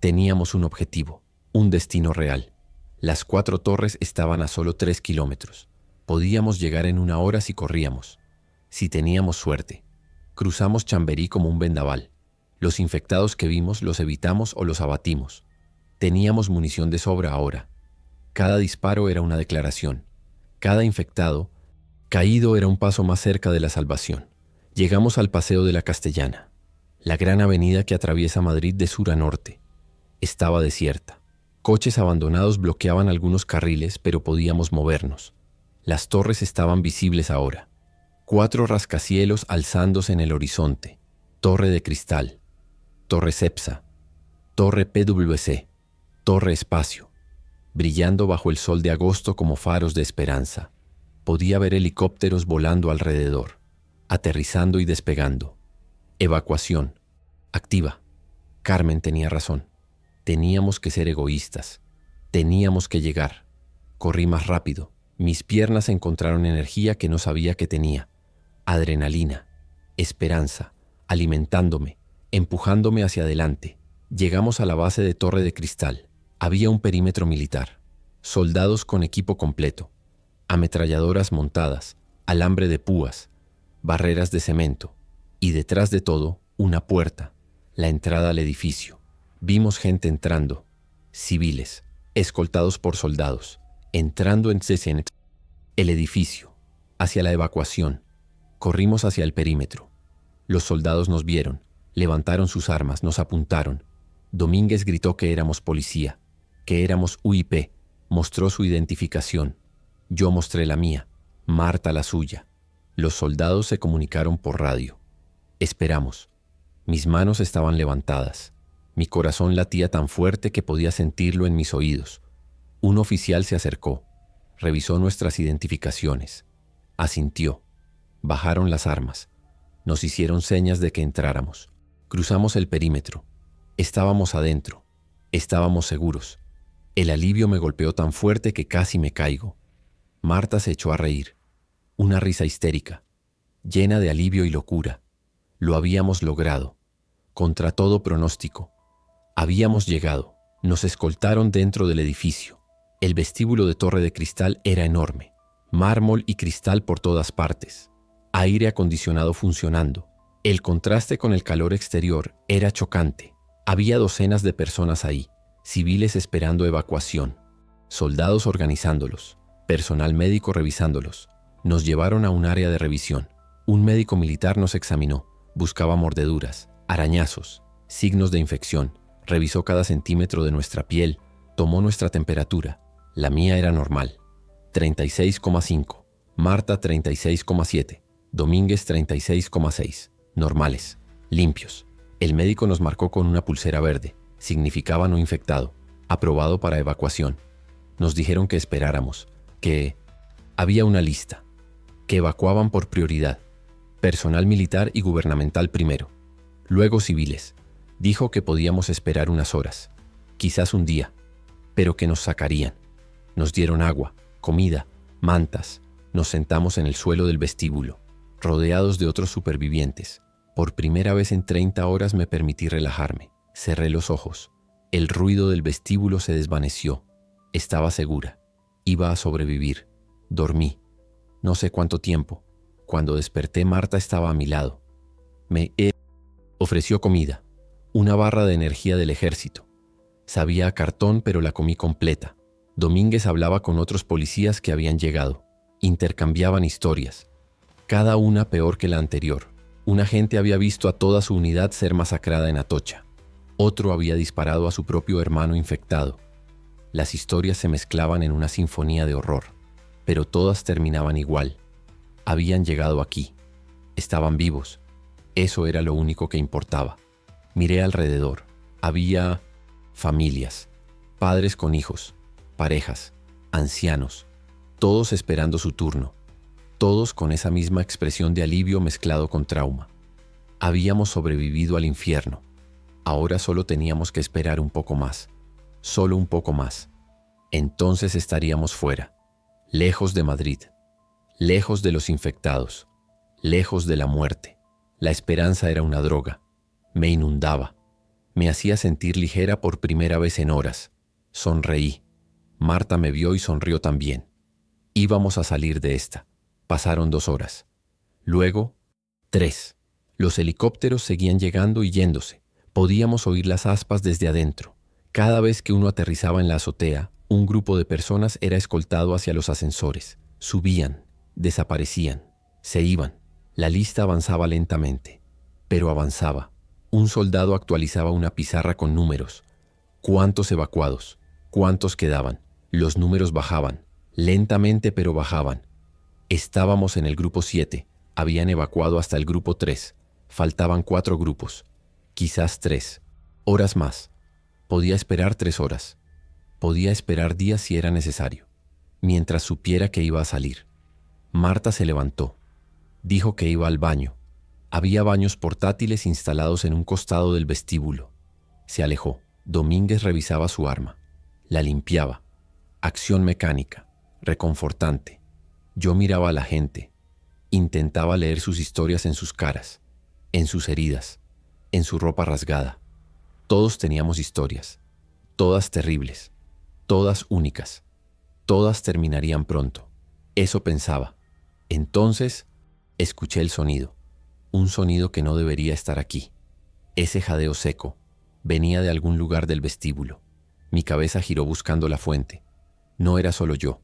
Teníamos un objetivo, un destino real. Las 4 torres estaban a solo 3 kilómetros. Podíamos llegar en 1 hora si corríamos. Si teníamos suerte. Cruzamos Chamberí como un vendaval. Los infectados que vimos los evitamos o los abatimos. Teníamos munición de sobra ahora. Cada disparo era una declaración. Cada infectado caído era un paso más cerca de la salvación. Llegamos al Paseo de la Castellana, la gran avenida que atraviesa Madrid de sur a norte. Estaba desierta. Coches abandonados bloqueaban algunos carriles, pero podíamos movernos. Las torres estaban visibles ahora. 4 rascacielos alzándose en el horizonte. Torre de Cristal, Torre Cepsa, Torre PwC, Torre Espacio, brillando bajo el sol de agosto como faros de esperanza. Podía ver helicópteros volando alrededor, aterrizando y despegando. Evacuación. Activa. Carmen tenía razón. Teníamos que ser egoístas. Teníamos que llegar. Corrí más rápido. Mis piernas encontraron energía que no sabía que tenía. Adrenalina. Esperanza. Alimentándome. Empujándome hacia adelante. Llegamos a la base de Torre de Cristal. Había un perímetro militar. Soldados con equipo completo. Ametralladoras montadas. Alambre de púas. Barreras de cemento. Y detrás de todo, una puerta. La entrada al edificio. Vimos gente entrando. Civiles. Escoltados por soldados. Entrando en el edificio. Hacia la evacuación. Corrimos hacia el perímetro. Los soldados nos vieron. Levantaron sus armas, nos apuntaron. Domínguez gritó que éramos policía, que éramos UIP. Mostró su identificación. Yo mostré la mía, Marta la suya. Los soldados se comunicaron por radio. Esperamos. Mis manos estaban levantadas. Mi corazón latía tan fuerte que podía sentirlo en mis oídos. Un oficial se acercó. Revisó nuestras identificaciones. Asintió. Bajaron las armas. Nos hicieron señas de que entráramos. Cruzamos el perímetro. Estábamos adentro. Estábamos seguros. El alivio me golpeó tan fuerte que casi me caigo. Marta se echó a reír. Una risa histérica, llena de alivio y locura. Lo habíamos logrado. Contra todo pronóstico. Habíamos llegado. Nos escoltaron dentro del edificio. El vestíbulo de Torre de Cristal era enorme. Mármol y cristal por todas partes. Aire acondicionado funcionando. El contraste con el calor exterior era chocante. Había docenas de personas ahí, civiles esperando evacuación, soldados organizándolos, personal médico revisándolos. Nos llevaron a un área de revisión. Un médico militar nos examinó, buscaba mordeduras, arañazos, signos de infección, revisó cada centímetro de nuestra piel, tomó nuestra temperatura. La mía era normal, 36,5, Marta 36,7, Domínguez 36,6. Normales, limpios. El médico nos marcó con una pulsera verde. Significaba no infectado, aprobado para evacuación. Nos dijeron que esperáramos, que había una lista, que evacuaban por prioridad. Personal militar y gubernamental primero, luego civiles. Dijo que podíamos esperar unas horas, quizás un día, pero que nos sacarían. Nos dieron agua, comida, mantas. Nos sentamos en el suelo del vestíbulo, rodeados de otros supervivientes. Por primera vez en 30 horas me permití relajarme. Cerré los ojos. El ruido del vestíbulo se desvaneció. Estaba segura. Iba a sobrevivir. Dormí. No sé cuánto tiempo. Cuando desperté, Marta estaba a mi lado. Me ofreció comida, una barra de energía del ejército. Sabía a cartón, pero la comí completa. Domínguez hablaba con otros policías que habían llegado. Intercambiaban historias, cada una peor que la anterior. Un agente había visto a toda su unidad ser masacrada en Atocha. Otro había disparado a su propio hermano infectado. Las historias se mezclaban en una sinfonía de horror, pero todas terminaban igual. Habían llegado aquí. Estaban vivos. Eso era lo único que importaba. Miré alrededor. Había familias, padres con hijos, parejas, ancianos, todos esperando su turno, todos con esa misma expresión de alivio mezclado con trauma. Habíamos sobrevivido al infierno. Ahora solo teníamos que esperar un poco más, solo un poco más. Entonces estaríamos fuera, lejos de Madrid, lejos de los infectados, lejos de la muerte. La esperanza era una droga. Me inundaba. Me hacía sentir ligera por primera vez en horas. Sonreí. Marta me vio y sonrió también. Íbamos a salir de esta. Pasaron 2 horas. Luego, 3. Los helicópteros seguían llegando y yéndose. Podíamos oír las aspas desde adentro. Cada vez que uno aterrizaba en la azotea, un grupo de personas era escoltado hacia los ascensores. Subían, desaparecían, se iban. La lista avanzaba lentamente, pero avanzaba. Un soldado actualizaba una pizarra con números. ¿Cuántos evacuados? ¿Cuántos quedaban? Los números bajaban, lentamente pero bajaban. Estábamos en el grupo 7, habían evacuado hasta el grupo 3. Faltaban 4 grupos, quizás 3. Horas más. Podía esperar 3 horas. Podía esperar días si era necesario, mientras supiera que iba a salir. Marta se levantó. Dijo que iba al baño. Había baños portátiles instalados en un costado del vestíbulo. Se alejó. Domínguez revisaba su arma. La limpiaba. Acción mecánica, reconfortante. Yo miraba a la gente. Intentaba leer sus historias en sus caras, en sus heridas, en su ropa rasgada. Todos teníamos historias. Todas terribles. Todas únicas. Todas terminarían pronto. Eso pensaba. Entonces, escuché el sonido. Un sonido que no debería estar aquí. Ese jadeo seco venía de algún lugar del vestíbulo. Mi cabeza giró buscando la fuente. No era solo yo.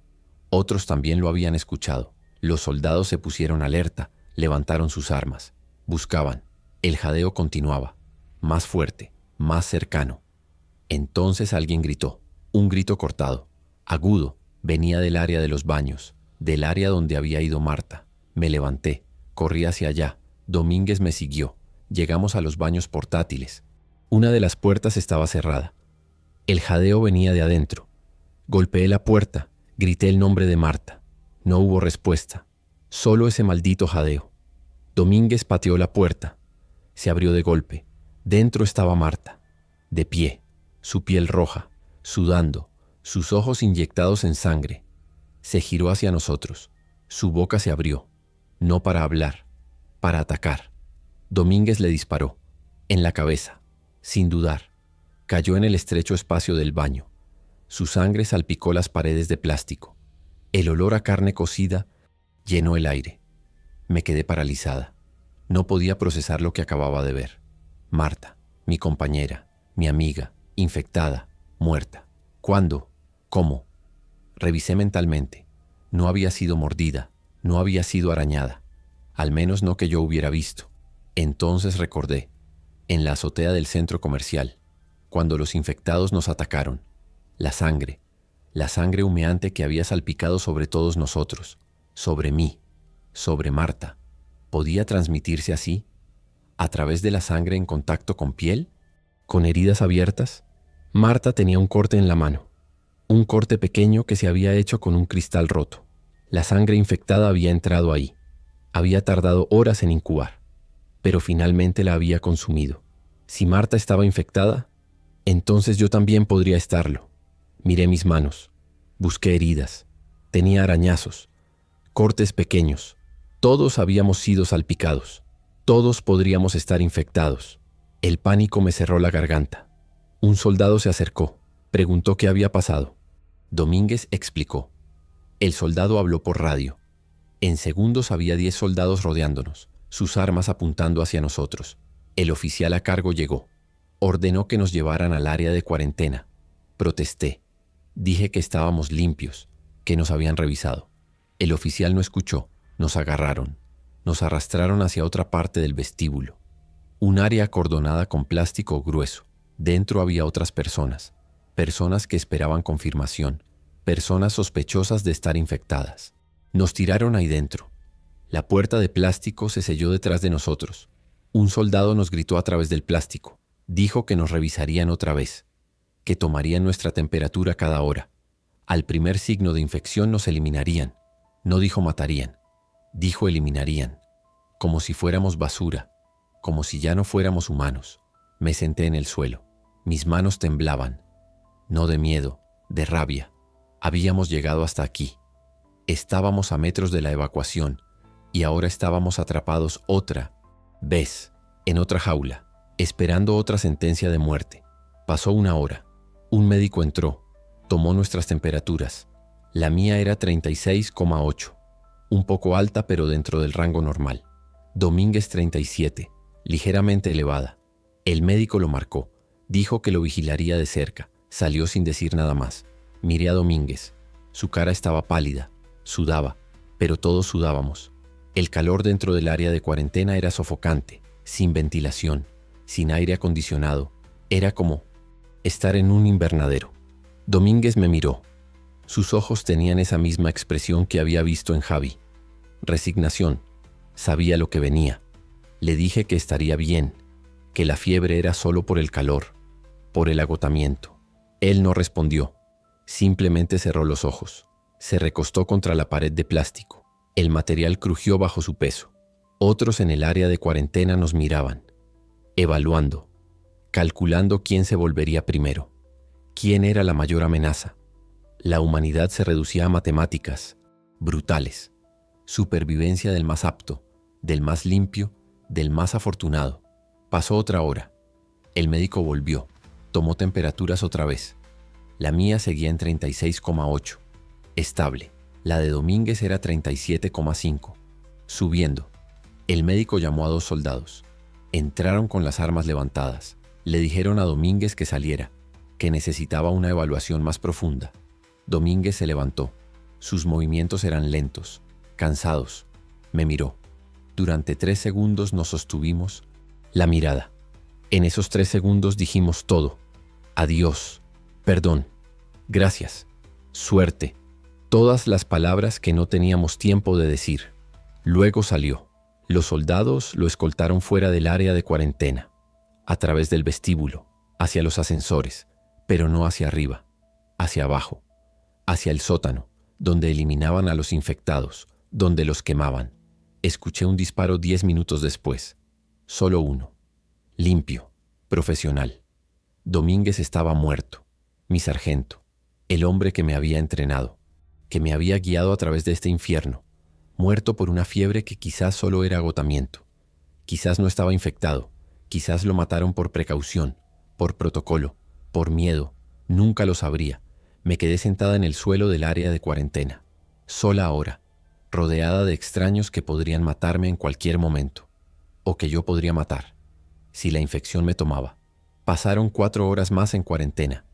Otros también lo habían escuchado. Los soldados se pusieron alerta, levantaron sus armas. Buscaban. El jadeo continuaba. Más fuerte, más cercano. Entonces alguien gritó. Un grito cortado, agudo, venía del área de los baños, del área donde había ido Marta. Me levanté. Corrí hacia allá. Domínguez me siguió. Llegamos a los baños portátiles. Una de las puertas estaba cerrada. El jadeo venía de adentro. Golpeé la puerta. Grité el nombre de Marta. No hubo respuesta. Solo ese maldito jadeo. Domínguez pateó la puerta. Se abrió de golpe. Dentro estaba Marta. De pie. Su piel roja. Sudando. Sus ojos inyectados en sangre. Se giró hacia nosotros. Su boca se abrió. No para hablar. Para atacar. Domínguez le disparó. En la cabeza. Sin dudar. Cayó en el estrecho espacio del baño. Su sangre salpicó las paredes de plástico. El olor a carne cocida llenó el aire. Me quedé paralizada. No podía procesar lo que acababa de ver. Marta, mi compañera, mi amiga, infectada, muerta. ¿Cuándo? ¿Cómo? Revisé mentalmente. No había sido mordida, no había sido arañada. Al menos no que yo hubiera visto. Entonces recordé, en la azotea del centro comercial, cuando los infectados nos atacaron. La sangre humeante que había salpicado sobre todos nosotros, sobre mí, sobre Marta. ¿Podía transmitirse así? ¿A través de la sangre en contacto con piel? ¿Con heridas abiertas? Marta tenía un corte en la mano. Un corte pequeño que se había hecho con un cristal roto. La sangre infectada había entrado ahí. Había tardado horas en incubar, pero finalmente la había consumido. Si Marta estaba infectada, entonces yo también podría estarlo. Miré mis manos. Busqué heridas. Tenía arañazos, cortes pequeños. Todos habíamos sido salpicados. Todos podríamos estar infectados. El pánico me cerró la garganta. Un soldado se acercó. Preguntó qué había pasado. Domínguez explicó. El soldado habló por radio. En segundos había 10 soldados rodeándonos, sus armas apuntando hacia nosotros. El oficial a cargo llegó. Ordenó que nos llevaran al área de cuarentena. Protesté. Dije que estábamos limpios, que nos habían revisado. El oficial no escuchó. Nos agarraron. Nos arrastraron hacia otra parte del vestíbulo. Un área acordonada con plástico grueso. Dentro había otras personas. Personas que esperaban confirmación. Personas sospechosas de estar infectadas. Nos tiraron ahí dentro. La puerta de plástico se selló detrás de nosotros. Un soldado nos gritó a través del plástico. Dijo que nos revisarían otra vez, que tomarían nuestra temperatura cada hora. Al primer signo de infección nos eliminarían. No dijo matarían, dijo eliminarían. Como si fuéramos basura, como si ya no fuéramos humanos. Me senté en el suelo. Mis manos temblaban. No de miedo, de rabia. Habíamos llegado hasta aquí. Estábamos a metros de la evacuación y ahora estábamos atrapados otra vez en otra jaula, esperando otra sentencia de muerte. Pasó una hora. Un médico entró, tomó nuestras temperaturas. La mía era 36,8, un poco alta pero dentro del rango normal. Domínguez 37, ligeramente elevada. El médico lo marcó, dijo que lo vigilaría de cerca, salió sin decir nada más. Miré a Domínguez. Su cara estaba pálida, sudaba, pero todos sudábamos. El calor dentro del área de cuarentena era sofocante, sin ventilación, sin aire acondicionado. Era como estar en un invernadero. Domínguez me miró. Sus ojos tenían esa misma expresión que había visto en Javi. Resignación. Sabía lo que venía. Le dije que estaría bien, que la fiebre era solo por el calor, por el agotamiento. Él no respondió. Simplemente cerró los ojos. Se recostó contra la pared de plástico. El material crujió bajo su peso. Otros en el área de cuarentena nos miraban, evaluando, calculando quién se volvería primero, quién era la mayor amenaza. La humanidad se reducía a matemáticas, brutales. Supervivencia del más apto, del más limpio, del más afortunado. Pasó otra hora. El médico volvió, tomó temperaturas otra vez. La mía seguía en 36,8, estable. La de Domínguez era 37,5, subiendo. El médico llamó a 2 soldados. Entraron con las armas levantadas. Le dijeron a Domínguez que saliera, que necesitaba una evaluación más profunda. Domínguez se levantó. Sus movimientos eran lentos, cansados. Me miró. Durante 3 segundos nos sostuvimos la mirada. En esos 3 segundos dijimos todo. Adiós, perdón, gracias, suerte. Todas las palabras que no teníamos tiempo de decir. Luego salió. Los soldados lo escoltaron fuera del área de cuarentena, a través del vestíbulo, hacia los ascensores, pero no hacia arriba, hacia abajo, hacia el sótano, donde eliminaban a los infectados, donde los quemaban. Escuché un disparo 10 minutos después. Solo uno. Limpio, profesional. Domínguez estaba muerto. Mi sargento, el hombre que me había entrenado, que me había guiado a través de este infierno, muerto por una fiebre que quizás solo era agotamiento. Quizás no estaba infectado, quizás lo mataron por precaución, por protocolo, por miedo, nunca lo sabría. Me quedé sentada en el suelo del área de cuarentena, sola ahora, rodeada de extraños que podrían matarme en cualquier momento, o que yo podría matar, si la infección me tomaba. Pasaron 4 horas más en cuarentena.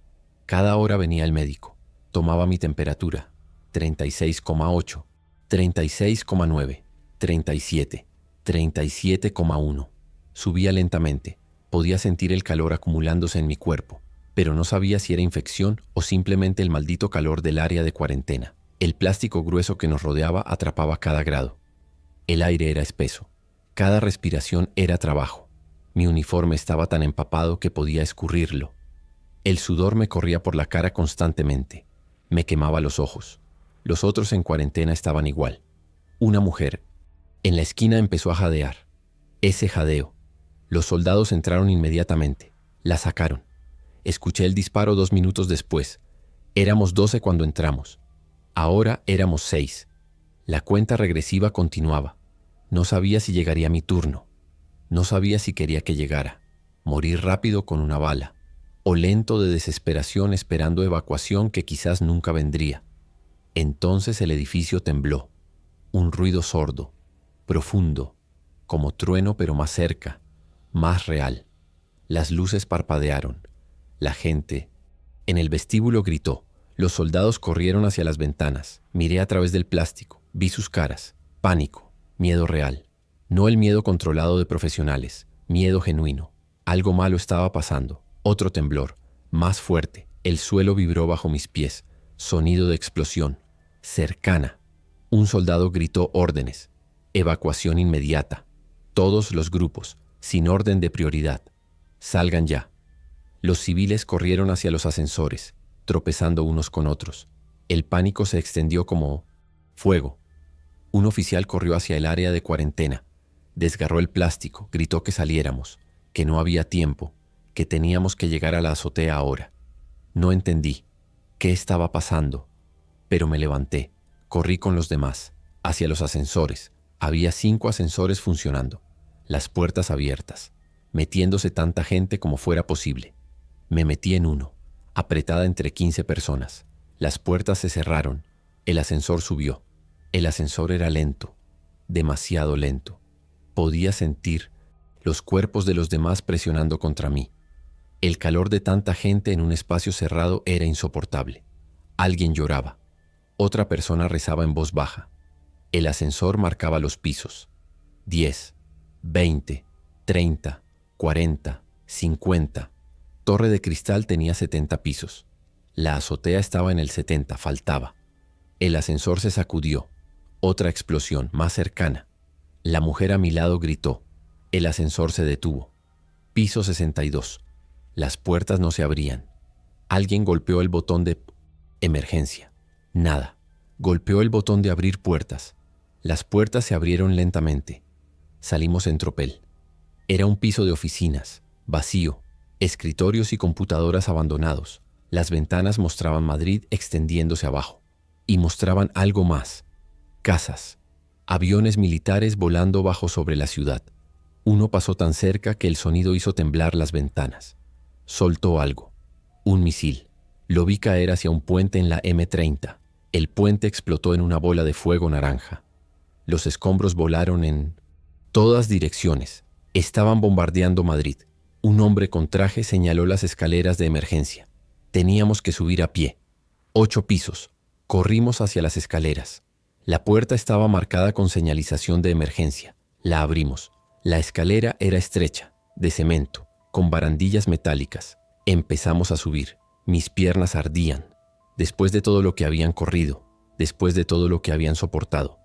Cada hora venía el médico, tomaba mi temperatura, 36,8, 36,9, 37, 37,1. Subía lentamente, podía sentir el calor acumulándose en mi cuerpo, pero no sabía si era infección o simplemente el maldito calor del área de cuarentena. El plástico grueso que nos rodeaba atrapaba cada grado. El aire era espeso. Cada respiración era trabajo. Mi uniforme estaba tan empapado que podía escurrirlo. El sudor me corría por la cara constantemente. Me quemaba los ojos. Los otros en cuarentena estaban igual. Una mujer en la esquina empezó a jadear. Ese jadeo, Los soldados entraron inmediatamente. La sacaron. Escuché el disparo 2 minutos después. Éramos 12 cuando entramos. Ahora éramos 6. La cuenta regresiva continuaba. No sabía si llegaría mi turno. No sabía si quería que llegara. Morir rápido con una bala. O lento de desesperación esperando evacuación que quizás nunca vendría. Entonces el edificio tembló. Un ruido sordo, profundo, como trueno pero más cerca, más real. Las luces parpadearon. La gente en el vestíbulo gritó. Los soldados corrieron hacia las ventanas. Miré a través del plástico. Vi sus caras. Pánico. Miedo real. No el miedo controlado de profesionales. Miedo genuino. Algo malo estaba pasando. Otro temblor. Más fuerte. El suelo vibró bajo mis pies. Sonido de explosión. Cercana. Un soldado gritó órdenes. Evacuación inmediata. Todos los grupos, sin orden de prioridad. Salgan ya. Los civiles corrieron hacia los ascensores, tropezando unos con otros. El pánico se extendió como fuego. Un oficial corrió hacia el área de cuarentena. Desgarró el plástico, gritó que saliéramos, que no había tiempo, que teníamos que llegar a la azotea ahora. No entendí qué estaba pasando, pero me levanté. Corrí con los demás, hacia los ascensores. Había 5 ascensores funcionando, las puertas abiertas, metiéndose tanta gente como fuera posible. Me metí en uno, apretada entre 15 personas. Las puertas se cerraron, el ascensor subió. El ascensor era lento, demasiado lento. Podía sentir los cuerpos de los demás presionando contra mí. El calor de tanta gente en un espacio cerrado era insoportable. Alguien lloraba. Otra persona rezaba en voz baja. El ascensor marcaba los pisos. 10, 20, 30, 40, 50. Torre de Cristal tenía 70 pisos. La azotea estaba en el 70, faltaba. El ascensor se sacudió. Otra explosión, más cercana. La mujer a mi lado gritó. El ascensor se detuvo. Piso 62. Las puertas no se abrían. Alguien golpeó el botón de emergencia. Nada. Golpeó el botón de abrir puertas. Las puertas se abrieron lentamente. Salimos en tropel. Era un piso de oficinas, vacío, escritorios y computadoras abandonados. Las ventanas mostraban Madrid extendiéndose abajo. Y mostraban algo más. Casas. Aviones militares volando bajo sobre la ciudad. Uno pasó tan cerca que el sonido hizo temblar las ventanas. Soltó algo. Un misil. Lo vi caer hacia un puente en la M30. El puente explotó en una bola de fuego naranja. Los escombros volaron en todas direcciones. Estaban bombardeando Madrid. Un hombre con traje señaló las escaleras de emergencia. Teníamos que subir a pie. 8 pisos. Corrimos hacia las escaleras. La puerta estaba marcada con señalización de emergencia. La abrimos. La escalera era estrecha, de cemento, con barandillas metálicas. Empezamos a subir. Mis piernas ardían. Después de todo lo que habían corrido, después de todo lo que habían soportado.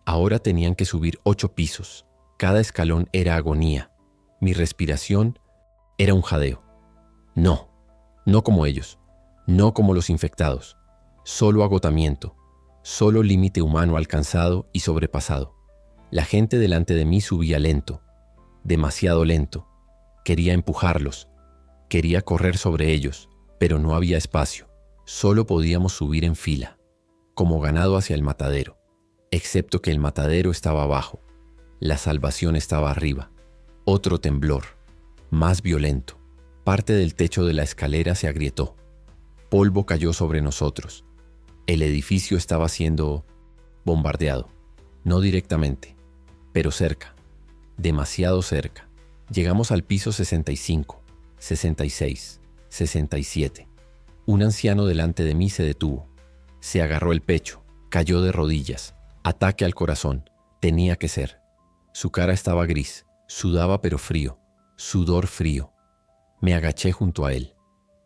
Ahora tenían que subir 8 pisos. Cada escalón era agonía. Mi respiración era un jadeo. No, no como ellos, no como los infectados. Solo agotamiento, solo límite humano alcanzado y sobrepasado. La gente delante de mí subía lento, demasiado lento. Quería empujarlos, quería correr sobre ellos, pero no había espacio. Solo podíamos subir en fila, como ganado hacia el matadero, excepto que el matadero estaba abajo. La salvación estaba arriba. Otro temblor, más violento. Parte del techo de la escalera se agrietó. Polvo cayó sobre nosotros. El edificio estaba siendo bombardeado. No directamente, pero cerca. Demasiado cerca. Llegamos al piso 65, 66, 67. Un anciano delante de mí se detuvo. Se agarró el pecho. Cayó de rodillas. Ataque al corazón. Tenía que ser. Su cara estaba gris. Sudaba pero frío. Sudor frío. Me agaché junto a él.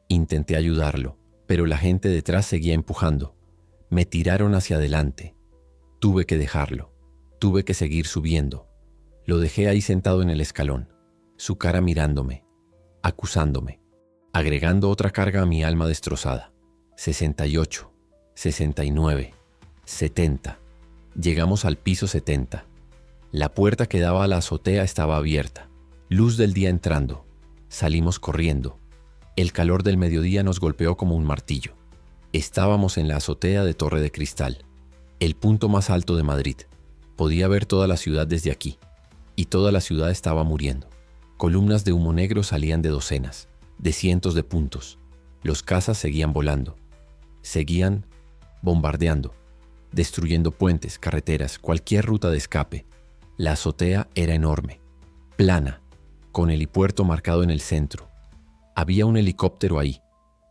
Intenté ayudarlo, pero la gente detrás seguía empujando. Me tiraron hacia adelante. Tuve que dejarlo. Tuve que seguir subiendo. Lo dejé ahí sentado en el escalón, su cara mirándome, acusándome, agregando otra carga a mi alma destrozada. 68, 69, 70. Llegamos al piso 70. La puerta que daba a la azotea estaba abierta. Luz del día entrando. Salimos corriendo. El calor del mediodía nos golpeó como un martillo. Estábamos en la azotea de Torre de Cristal, el punto más alto de Madrid. Podía ver toda la ciudad desde aquí, y toda la ciudad estaba muriendo. Columnas de humo negro salían de docenas, de cientos de puntos. Los cazas seguían volando. Seguían bombardeando, destruyendo puentes, carreteras, cualquier ruta de escape. La azotea era enorme, plana, con el helipuerto marcado en el centro. Había un helicóptero ahí,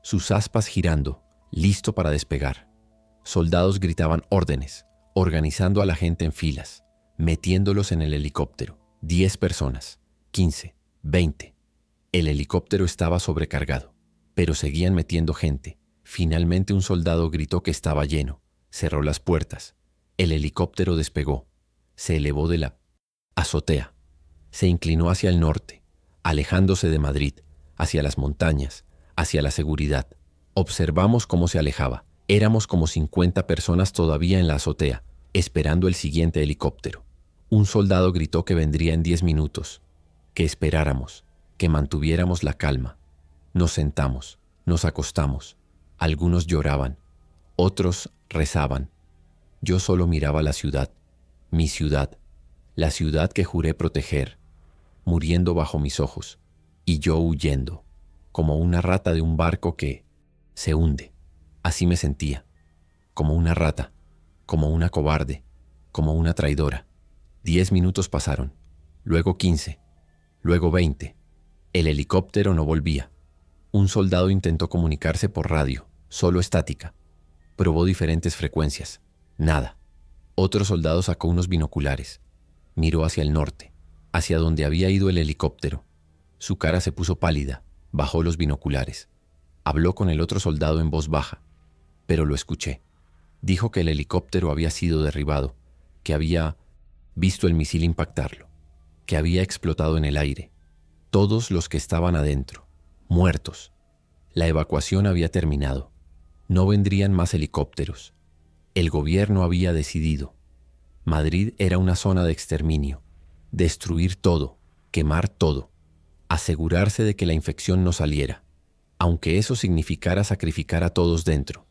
sus aspas girando, listo para despegar. Soldados gritaban órdenes, organizando a la gente en filas, metiéndolos en el helicóptero. 10 personas, 15, 20. El helicóptero estaba sobrecargado, pero seguían metiendo gente. Finalmente un soldado gritó que estaba lleno, cerró las puertas. El helicóptero despegó, se elevó de la azotea, se inclinó hacia el norte, alejándose de Madrid, hacia las montañas, hacia la seguridad. Observamos cómo se alejaba. Éramos como 50 personas todavía en la azotea, esperando el siguiente helicóptero. Un soldado gritó que vendría en 10 minutos, que esperáramos, que mantuviéramos la calma. Nos sentamos, nos acostamos. Algunos lloraban, otros rezaban. Yo solo miraba la ciudad, mi ciudad, la ciudad que juré proteger, muriendo bajo mis ojos, y yo huyendo, como una rata de un barco que se hunde. Así me sentía, como una rata, como una cobarde, como una traidora. 10 minutos pasaron, luego 15, luego 20. El helicóptero no volvía. Un soldado intentó comunicarse por radio, solo estática. Probó diferentes frecuencias. Nada. Otro soldado sacó unos binoculares. Miró hacia el norte, hacia donde había ido el helicóptero. Su cara se puso pálida. Bajó los binoculares. Habló con el otro soldado en voz baja, pero lo escuché. Dijo que el helicóptero había sido derribado, que había visto el misil impactarlo, que había explotado en el aire. Todos los que estaban adentro, muertos. La evacuación había terminado. No vendrían más helicópteros. El gobierno había decidido. Madrid era una zona de exterminio. Destruir todo, quemar todo. Asegurarse de que la infección no saliera, aunque eso significara sacrificar a todos dentro,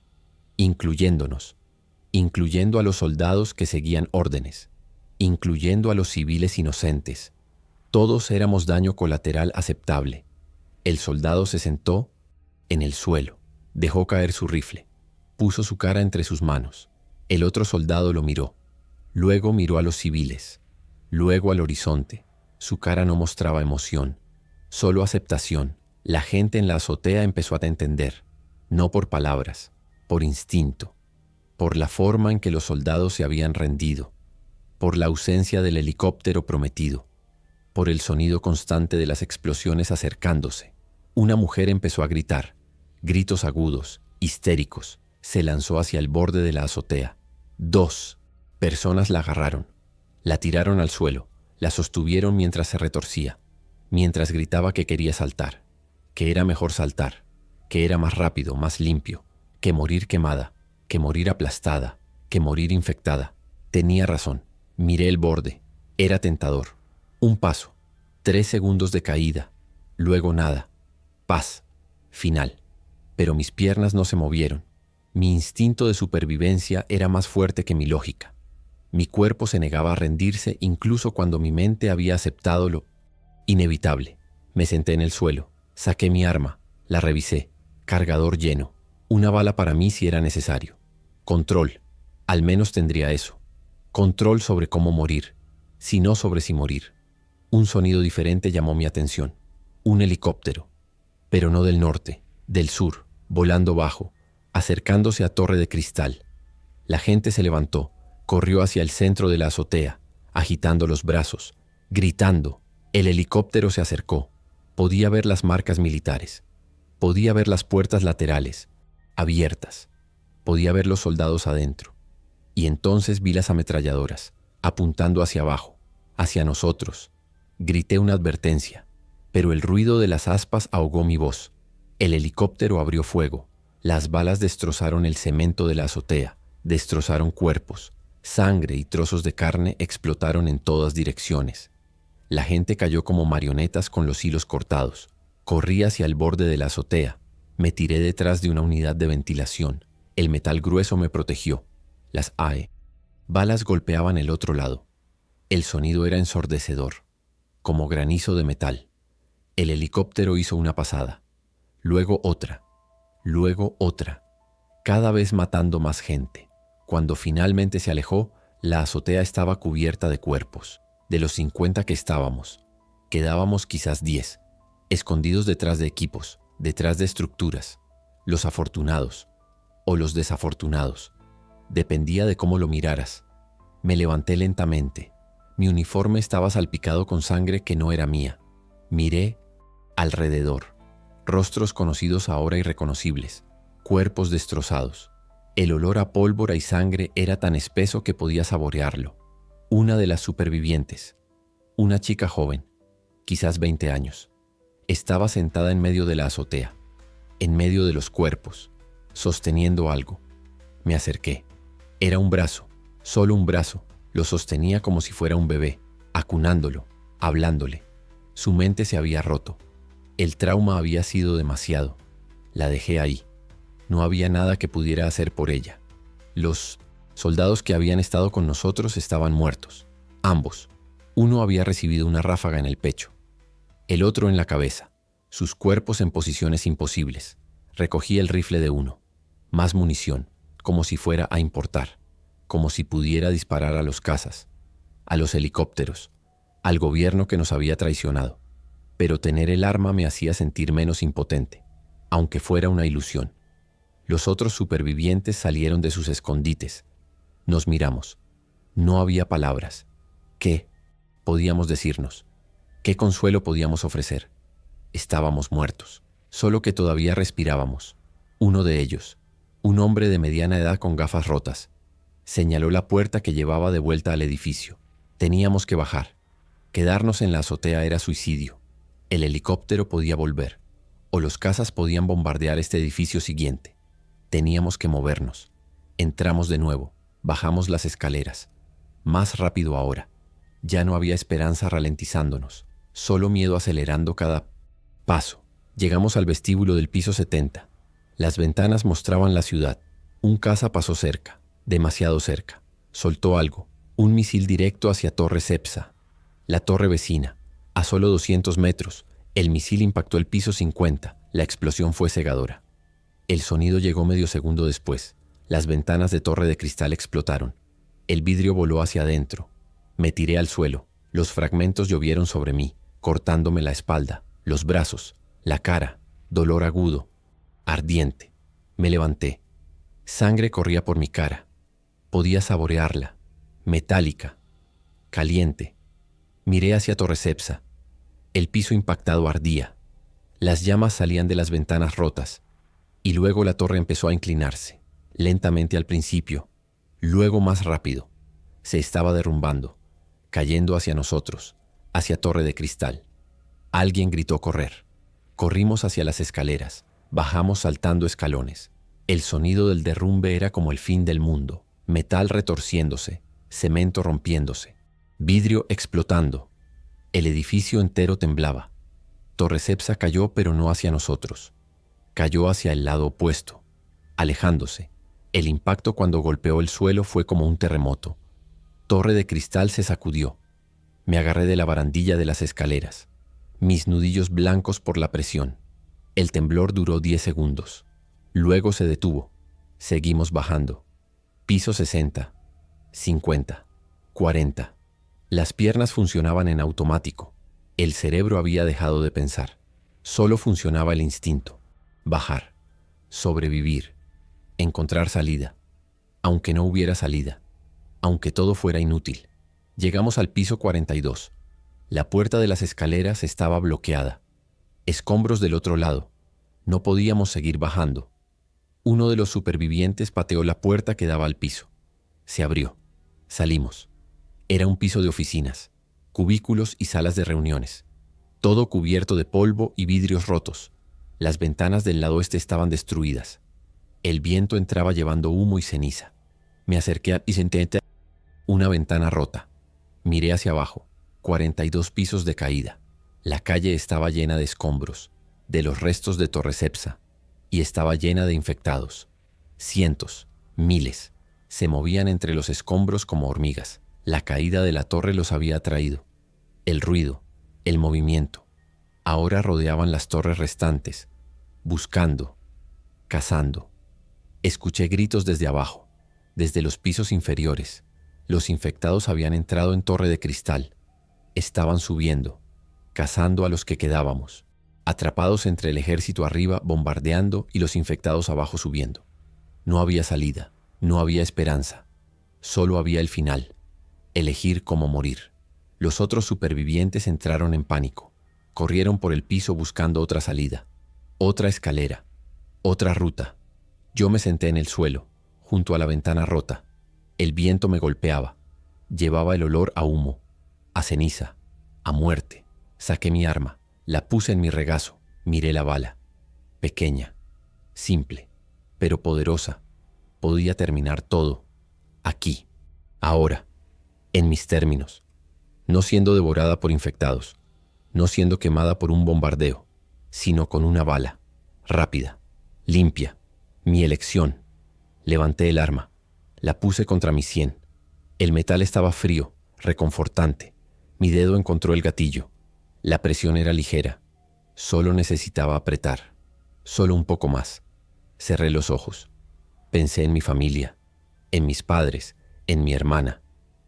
incluyéndonos, incluyendo a los soldados que seguían órdenes, incluyendo a los civiles inocentes. Todos éramos daño colateral aceptable. El soldado se sentó en el suelo, dejó caer su rifle, puso su cara entre sus manos. El otro soldado lo miró, luego miró a los civiles, luego al horizonte. Su cara no mostraba emoción, solo aceptación. La gente en la azotea empezó a entender, no por palabras, por instinto, por la forma en que los soldados se habían rendido, por la ausencia del helicóptero prometido, por el sonido constante de las explosiones acercándose. Una mujer empezó a gritar, gritos agudos, histéricos. Se lanzó hacia el borde de la azotea. 2 personas la agarraron, la tiraron al suelo, la sostuvieron mientras se retorcía, mientras gritaba que quería saltar, que era mejor saltar, que era más rápido, más limpio, que morir quemada, que morir aplastada, que morir infectada. Tenía razón. Miré el borde. Era tentador. Un paso. 3 segundos de caída. Luego nada. Paz. Final. Pero mis piernas no se movieron. Mi instinto de supervivencia era más fuerte que mi lógica. Mi cuerpo se negaba a rendirse incluso cuando mi mente había aceptado lo inevitable. Me senté en el suelo. Saqué mi arma. La revisé. Cargador lleno. Una bala para mí si era necesario. Control. Al menos tendría eso. Control sobre cómo morir, si no sobre si morir. Un sonido diferente llamó mi atención. Un helicóptero. Pero no del norte, del sur, volando bajo, acercándose a Torre de Cristal. La gente se levantó, corrió hacia el centro de la azotea, agitando los brazos, gritando. El helicóptero se acercó. Podía ver las marcas militares. Podía ver las puertas laterales, abiertas. Podía ver los soldados adentro. Y entonces vi las ametralladoras, apuntando hacia abajo, hacia nosotros. Grité una advertencia, pero el ruido de las aspas ahogó mi voz. El helicóptero abrió fuego. Las balas destrozaron el cemento de la azotea, destrozaron cuerpos. Sangre y trozos de carne explotaron en todas direcciones. La gente cayó como marionetas con los hilos cortados. Corrí hacia el borde de la azotea. Me tiré detrás de una unidad de ventilación. El metal grueso me protegió. Las balas golpeaban el otro lado. El sonido era ensordecedor, como granizo de metal. El helicóptero hizo una pasada, luego otra, cada vez matando más gente. Cuando finalmente se alejó, la azotea estaba cubierta de cuerpos. De los 50 que estábamos, quedábamos quizás 10, escondidos detrás de equipos, detrás de estructuras. Los afortunados o los desafortunados. Dependía de cómo lo miraras. Me levanté lentamente. Mi uniforme estaba salpicado con sangre que no era mía. Miré alrededor. Rostros conocidos ahora irreconocibles. Cuerpos destrozados. El olor a pólvora y sangre era tan espeso que podía saborearlo. Una de las supervivientes, una chica joven, quizás 20 años, estaba sentada en medio de la azotea, en medio de los cuerpos, sosteniendo algo. Me acerqué. Era un brazo, solo un brazo. Lo sostenía como si fuera un bebé, acunándolo, hablándole. Su mente se había roto. El trauma había sido demasiado. La dejé ahí. No había nada que pudiera hacer por ella. Los soldados que habían estado con nosotros estaban muertos. Ambos. Uno había recibido una ráfaga en el pecho. El otro en la cabeza. Sus cuerpos en posiciones imposibles. Recogí el rifle de uno. Más munición, como si fuera a importar. Como si pudiera disparar a los cazas, a los helicópteros, al gobierno que nos había traicionado. Pero tener el arma me hacía sentir menos impotente, aunque fuera una ilusión. Los otros supervivientes salieron de sus escondites. Nos miramos. No había palabras. ¿Qué podíamos decirnos? ¿Qué consuelo podíamos ofrecer? Estábamos muertos, solo que todavía respirábamos. Uno de ellos, un hombre de mediana edad con gafas rotas, señaló la puerta que llevaba de vuelta al edificio. Teníamos que bajar. Quedarnos en la azotea era suicidio. El helicóptero podía volver, o los cazas podían bombardear este edificio siguiente. Teníamos que movernos. Entramos de nuevo, bajamos las escaleras. Más rápido ahora. Ya no había esperanza ralentizándonos, solo miedo acelerando cada paso. Llegamos al vestíbulo del piso 70. Las ventanas mostraban la ciudad. Un caza pasó cerca. Demasiado cerca. Soltó algo, un misil directo hacia Torre Cepsa, la torre vecina. A solo 200 metros, el misil impactó el piso 50. La explosión fue cegadora. El sonido llegó medio segundo después. Las ventanas de Torre de Cristal explotaron. El vidrio voló hacia adentro. Me tiré al suelo. Los fragmentos llovieron sobre mí, cortándome la espalda, los brazos, la cara, dolor agudo, ardiente. Me levanté. Sangre corría por mi cara. Podía saborearla, metálica, caliente. Miré hacia Torre Cepsa. El piso impactado ardía. Las llamas salían de las ventanas rotas. Y luego la torre empezó a inclinarse, lentamente al principio, luego más rápido. Se estaba derrumbando, cayendo hacia nosotros, hacia Torre de Cristal. Alguien gritó correr. Corrimos hacia las escaleras, bajamos saltando escalones. El sonido del derrumbe era como el fin del mundo. Metal retorciéndose, cemento rompiéndose, vidrio explotando. El edificio entero temblaba. Torre Cepsa cayó, pero no hacia nosotros. Cayó hacia el lado opuesto, alejándose. El impacto cuando golpeó el suelo fue como un terremoto. Torre de Cristal se sacudió. Me agarré de la barandilla de las escaleras, mis nudillos blancos por la presión. El temblor duró 10 segundos. Luego se detuvo. Seguimos bajando. Piso 60, 50, 40. Las piernas funcionaban en automático. El cerebro había dejado de pensar. Solo funcionaba el instinto. Bajar, sobrevivir, encontrar salida. Aunque no hubiera salida, aunque todo fuera inútil. Llegamos al piso 42. La puerta de las escaleras estaba bloqueada. Escombros del otro lado. No podíamos seguir bajando. Uno de los supervivientes pateó la puerta que daba al piso. Se abrió. Salimos. Era un piso de oficinas, cubículos y salas de reuniones. Todo cubierto de polvo y vidrios rotos. Las ventanas del lado este estaban destruidas. El viento entraba llevando humo y ceniza. Me acerqué y senté una ventana rota. Miré hacia abajo. 42 pisos de caída. La calle estaba llena de escombros, de los restos de Torre Cepsa, y estaba llena de infectados. Cientos, miles, se movían entre los escombros como hormigas. La caída de la torre los había atraído. El ruido, el movimiento. Ahora rodeaban las torres restantes, buscando, cazando. Escuché gritos desde abajo, desde los pisos inferiores. Los infectados habían entrado en Torre de Cristal. Estaban subiendo, cazando a los que quedábamos, atrapados entre el ejército arriba bombardeando y los infectados abajo subiendo. No había salida, no había esperanza. Solo había el final, elegir cómo morir. Los otros supervivientes entraron en pánico. Corrieron por el piso buscando otra salida, otra escalera, otra ruta. Yo me senté en el suelo, junto a la ventana rota. El viento me golpeaba. Llevaba el olor a humo, a ceniza, a muerte. Saqué mi arma, la puse en mi regazo, miré la bala. Pequeña, simple, pero poderosa. Podía terminar todo, aquí, ahora, en mis términos. No siendo devorada por infectados, no siendo quemada por un bombardeo, sino con una bala, rápida, limpia, mi elección. Levanté el arma, la puse contra mi sien. El metal estaba frío, reconfortante. Mi dedo encontró el gatillo. La presión era ligera. Solo necesitaba apretar. Solo un poco más. Cerré los ojos. Pensé en mi familia, en mis padres, en mi hermana,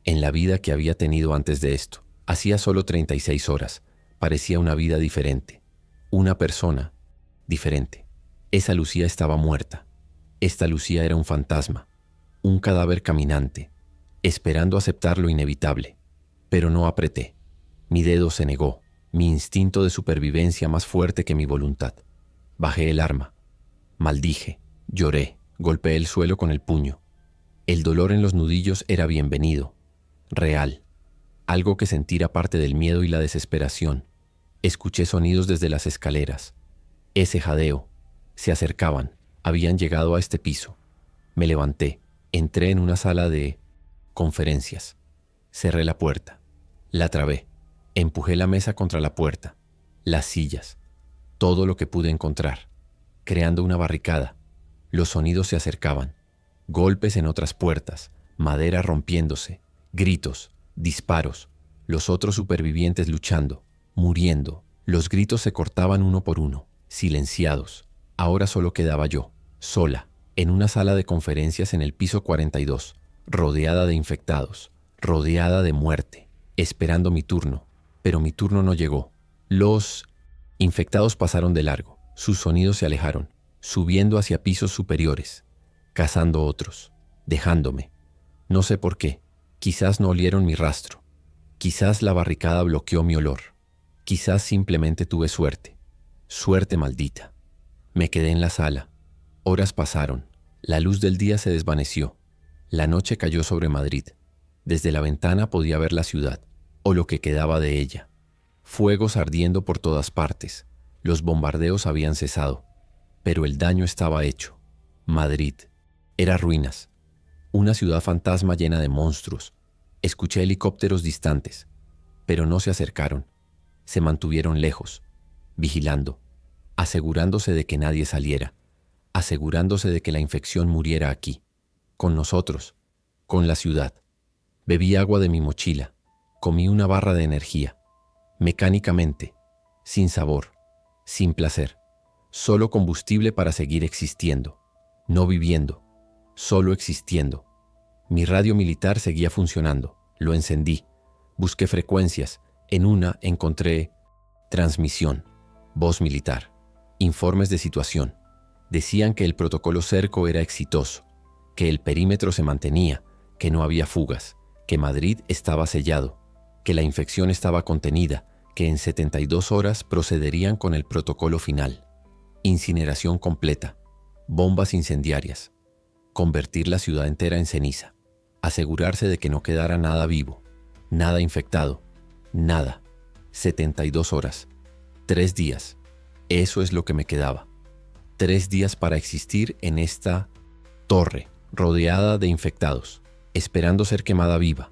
en la vida que había tenido antes de esto. Hacía solo 36 horas. Parecía una vida diferente. Una persona diferente. Esa Lucía estaba muerta. Esta Lucía era un fantasma. Un cadáver caminante, esperando aceptar lo inevitable. Pero no apreté. Mi dedo se negó, mi instinto de supervivencia más fuerte que mi voluntad. Bajé el arma. Maldije, lloré, golpeé el suelo con el puño. El dolor en los nudillos era bienvenido, real, algo que sentir aparte del miedo y la desesperación. Escuché sonidos desde las escaleras. Ese jadeo. Se acercaban, habían llegado a este piso. Me levanté, entré en una sala de conferencias. Cerré la puerta, la trabé, empujé la mesa contra la puerta, las sillas, todo lo que pude encontrar, creando una barricada. Los sonidos se acercaban, golpes en otras puertas, madera rompiéndose, gritos, disparos, los otros supervivientes luchando, muriendo. Los gritos se cortaban uno por uno, silenciados. Ahora solo quedaba yo, sola, en una sala de conferencias en el piso 42, rodeada de infectados, rodeada de muerte, esperando mi turno. Pero mi turno no llegó. Los infectados pasaron de largo, sus sonidos se alejaron, subiendo hacia pisos superiores, cazando otros, dejándome. No sé por qué, quizás no olieron mi rastro, quizás la barricada bloqueó mi olor, quizás simplemente tuve suerte, suerte maldita. Me quedé en la sala. Horas pasaron, la luz del día se desvaneció, la noche cayó sobre Madrid. Desde la ventana podía ver la ciudad, o lo que quedaba de ella. Fuegos ardiendo por todas partes, los bombardeos habían cesado, pero el daño estaba hecho. Madrid era ruinas, una ciudad fantasma llena de monstruos. Escuché helicópteros distantes, pero no se acercaron, se mantuvieron lejos, vigilando, asegurándose de que nadie saliera, asegurándose de que la infección muriera aquí, con nosotros, con la ciudad. Bebí agua de mi mochila, comí una barra de energía, mecánicamente, sin sabor, sin placer, solo combustible para seguir existiendo, no viviendo, solo existiendo. Mi radio militar seguía funcionando, lo encendí, busqué frecuencias, en una encontré transmisión, voz militar, informes de situación. Decían que el protocolo cerco era exitoso, que el perímetro se mantenía, que no había fugas, que Madrid estaba sellado, que la infección estaba contenida, que en 72 horas procederían con el protocolo final. Incineración completa, bombas incendiarias, convertir la ciudad entera en ceniza, asegurarse de que no quedara nada vivo, nada infectado, nada. 72 horas, 3 días, eso es lo que me quedaba. 3 días para existir en esta torre, rodeada de infectados, esperando ser quemada viva,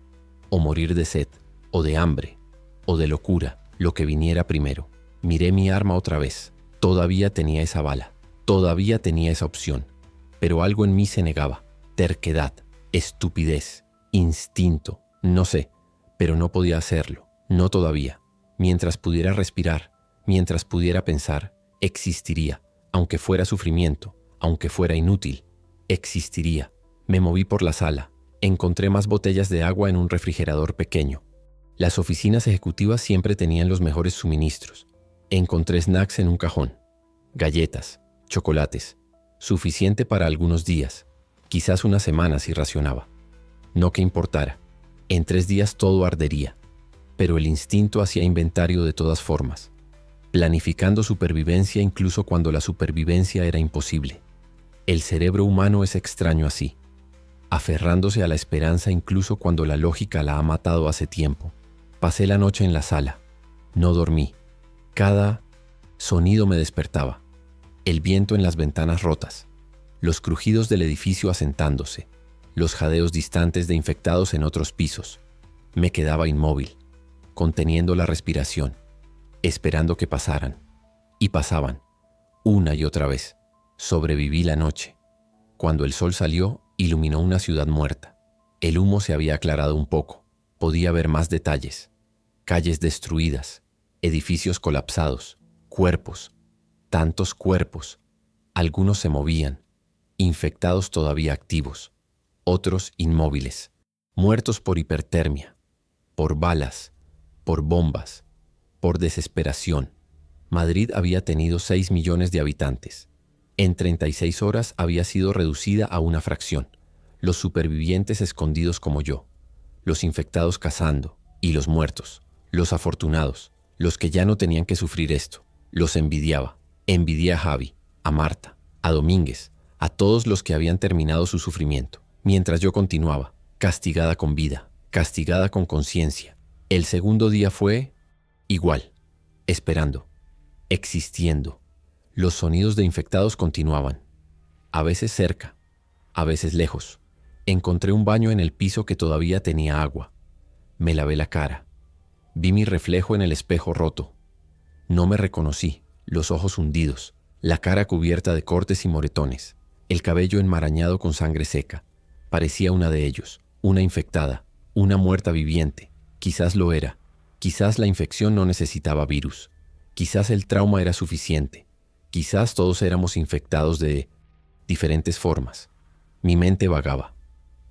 o morir de sed, o de hambre, o de locura, lo que viniera primero. Miré mi arma otra vez. Todavía tenía esa bala. Todavía tenía esa opción. Pero algo en mí se negaba. Terquedad, estupidez, instinto, no sé, pero no podía hacerlo. No todavía. Mientras pudiera respirar, mientras pudiera pensar, existiría, aunque fuera sufrimiento, aunque fuera inútil, existiría. Me moví por la sala. Encontré más botellas de agua en un refrigerador pequeño. Las oficinas ejecutivas siempre tenían los mejores suministros. Encontré snacks en un cajón. Galletas, chocolates. Suficiente para algunos días. Quizás unas semanas si racionaba. No que importara. En 3 días todo ardería. Pero el instinto hacía inventario de todas formas, planificando supervivencia incluso cuando la supervivencia era imposible. El cerebro humano es extraño así, aferrándose a la esperanza incluso cuando la lógica la ha matado hace tiempo. Pasé la noche en la sala. No dormí. Cada sonido me despertaba. El viento en las ventanas rotas, los crujidos del edificio asentándose, los jadeos distantes de infectados en otros pisos. Me quedaba inmóvil, conteniendo la respiración, esperando que pasaran. Y pasaban, una y otra vez. Sobreviví la noche. Cuando el sol salió, iluminó una ciudad muerta. El humo se había aclarado un poco. Podía ver más detalles. Calles destruidas, edificios colapsados, cuerpos, tantos cuerpos. Algunos se movían, infectados todavía activos, otros inmóviles, muertos por hipertermia, por balas, por bombas, por desesperación. Madrid había tenido 6 millones de habitantes. En 36 horas había sido reducida a una fracción. Los supervivientes escondidos como yo, los infectados cazando, y los muertos, los afortunados, los que ya no tenían que sufrir esto. Los envidiaba. Envidié a Javi, a Marta, a Domínguez, a todos los que habían terminado su sufrimiento, mientras yo continuaba, castigada con vida, castigada con conciencia. El segundo día fue igual, esperando, existiendo. Los sonidos de infectados continuaban, a veces cerca, a veces lejos. Encontré un baño en el piso que todavía tenía agua. Me lavé la cara. Vi mi reflejo en el espejo roto. No me reconocí, los ojos hundidos, la cara cubierta de cortes y moretones, el cabello enmarañado con sangre seca. Parecía una de ellos, una infectada, una muerta viviente. Quizás lo era. Quizás la infección no necesitaba virus. Quizás el trauma era suficiente. Quizás todos éramos infectados de diferentes formas. Mi mente vagaba.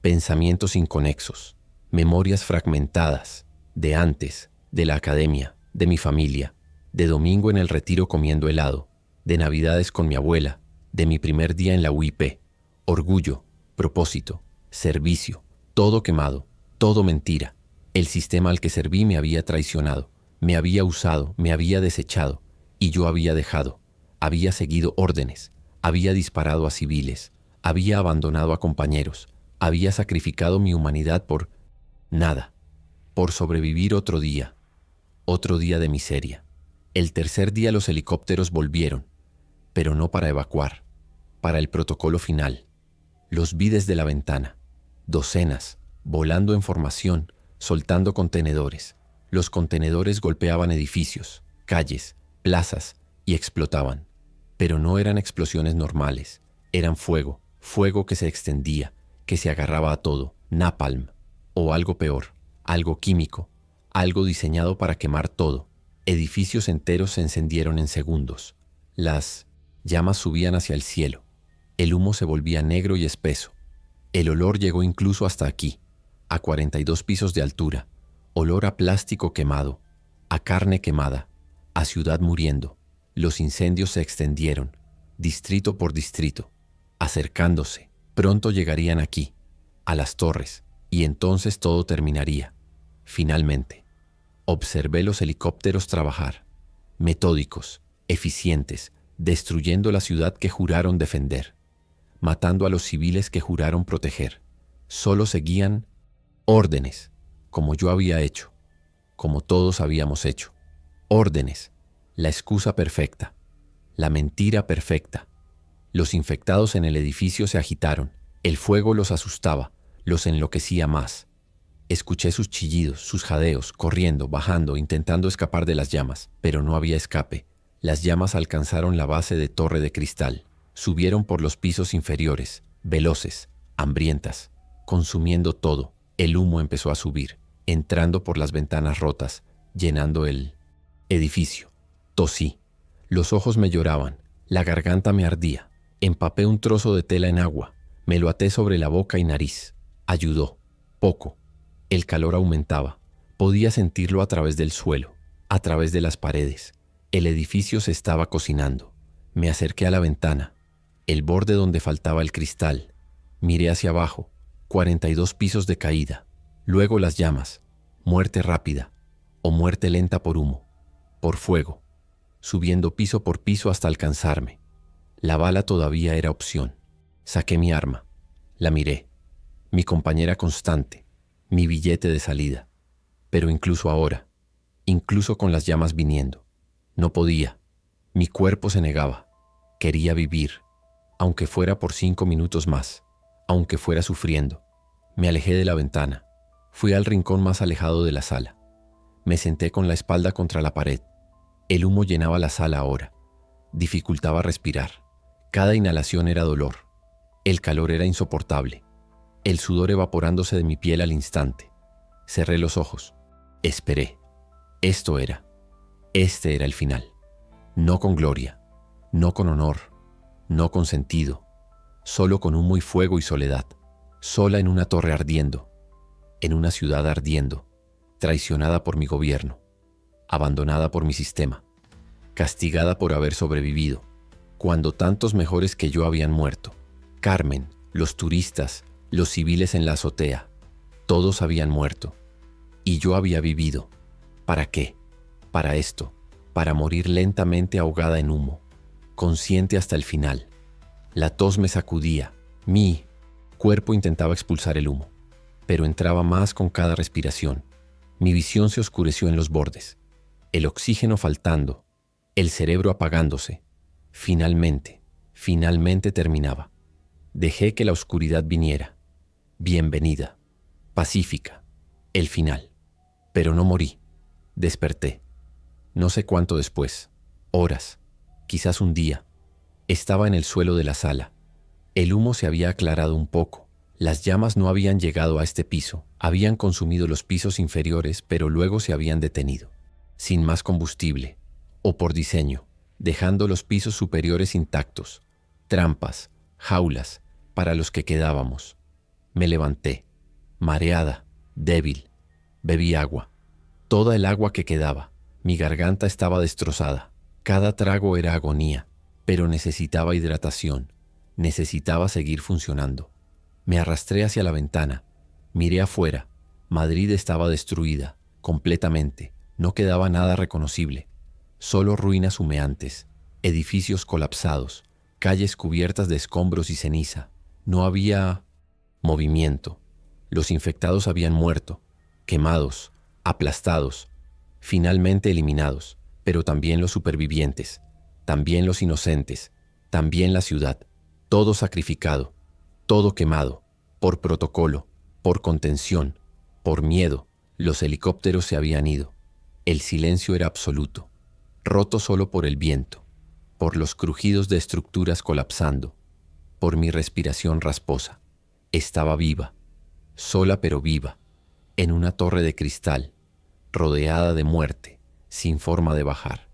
Pensamientos inconexos, memorias fragmentadas, de antes, de la academia, de mi familia, de domingo en el retiro comiendo helado, de navidades con mi abuela, de mi primer día en la UIP, orgullo, propósito, servicio, todo quemado, todo mentira. El sistema al que serví me había traicionado, me había usado, me había desechado, y yo había dejado, había seguido órdenes, había disparado a civiles, había abandonado a compañeros, había sacrificado mi humanidad por nada, por sobrevivir otro día de miseria. El tercer día los helicópteros volvieron, pero no para evacuar, para el protocolo final. Los vi desde la ventana, docenas, volando en formación, soltando contenedores. Los contenedores golpeaban edificios, calles, plazas y explotaban. Pero no eran explosiones normales, eran fuego, fuego que se extendía, que se agarraba a todo, napalm, o algo peor, algo químico, algo diseñado para quemar todo. Edificios enteros se encendieron en segundos. Las llamas subían hacia el cielo. El humo se volvía negro y espeso. El olor llegó incluso hasta aquí, a 42 pisos de altura. Olor a plástico quemado, a carne quemada, a ciudad muriendo. Los incendios se extendieron, distrito por distrito, acercándose. Pronto llegarían aquí, a las torres, y entonces todo terminaría. Finalmente, observé los helicópteros trabajar, metódicos, eficientes, destruyendo la ciudad que juraron defender, matando a los civiles que juraron proteger. Solo seguían órdenes, como yo había hecho, como todos habíamos hecho. Órdenes, la excusa perfecta, la mentira perfecta. Los infectados en el edificio se agitaron, el fuego los asustaba, los enloquecía más. Escuché sus chillidos, sus jadeos, corriendo, bajando, intentando escapar de las llamas, pero no había escape. Las llamas alcanzaron la base de torre de cristal, subieron por los pisos inferiores, veloces, hambrientas, consumiendo todo. El humo empezó a subir, entrando por las ventanas rotas, llenando el edificio. Tosí. Los ojos me lloraban, la garganta me ardía. Empapé un trozo de tela en agua, me lo até sobre la boca y nariz. Ayudó. Poco. El calor aumentaba. Podía sentirlo a través del suelo, a través de las paredes. El edificio se estaba cocinando. Me acerqué a la ventana, el borde donde faltaba el cristal. Miré hacia abajo, 42 pisos de caída. Luego las llamas, muerte rápida o muerte lenta por humo, por fuego, subiendo piso por piso hasta alcanzarme. La bala todavía era opción. Saqué mi arma, la miré, mi compañera constante, mi billete de salida. Pero incluso ahora, incluso con las llamas viniendo, no podía. Mi cuerpo se negaba. Quería vivir, aunque fuera por 5 minutos más, aunque fuera sufriendo. Me alejé de la ventana. Fui al rincón más alejado de la sala. Me senté con la espalda contra la pared. El humo llenaba la sala ahora. Dificultaba respirar. Cada inhalación era dolor. El calor era insoportable. El sudor evaporándose de mi piel al instante. Cerré los ojos. Esperé. Este era el final. No con gloria, no con honor, no con sentido, solo con humo y fuego y soledad. Sola en una torre ardiendo, en una ciudad ardiendo, traicionada por mi gobierno, abandonada por mi sistema, castigada por haber sobrevivido, cuando tantos mejores que yo habían muerto. Carmen, los turistas, los civiles en la azotea, todos habían muerto. Y yo había vivido. ¿Para qué? Para esto, para morir lentamente ahogada en humo, consciente hasta el final. La tos me sacudía, mi cuerpo intentaba expulsar el humo, pero entraba más con cada respiración. Mi visión se oscureció en los bordes, el oxígeno faltando, el cerebro apagándose. Finalmente terminaba. Dejé que la oscuridad viniera. Bienvenida, pacífica, el final. Pero no morí. Desperté. No sé cuánto después, horas, quizás un día. Estaba en el suelo de la sala. El humo se había aclarado un poco. Las llamas no habían llegado a este piso. Habían consumido los pisos inferiores, pero luego se habían detenido. Sin más combustible, o por diseño, dejando los pisos superiores intactos. Trampas, jaulas, para los que quedábamos. Me levanté, mareada, débil. Bebí agua. Toda el agua que quedaba. Mi garganta estaba destrozada. Cada trago era agonía, pero necesitaba hidratación. Necesitaba seguir funcionando. Me arrastré hacia la ventana. Miré afuera. Madrid estaba destruida, completamente. No quedaba nada reconocible. Solo ruinas humeantes, edificios colapsados, calles cubiertas de escombros y ceniza. No había movimiento. Los infectados habían muerto, quemados, aplastados, finalmente eliminados, pero también los supervivientes, también los inocentes, también la ciudad, todo sacrificado, todo quemado, por protocolo, por contención, por miedo. Los helicópteros se habían ido. El silencio era absoluto, roto solo por el viento, por los crujidos de estructuras colapsando, por mi respiración rasposa. Estaba viva, sola pero viva, en una torre de cristal, rodeada de muerte, sin forma de bajar.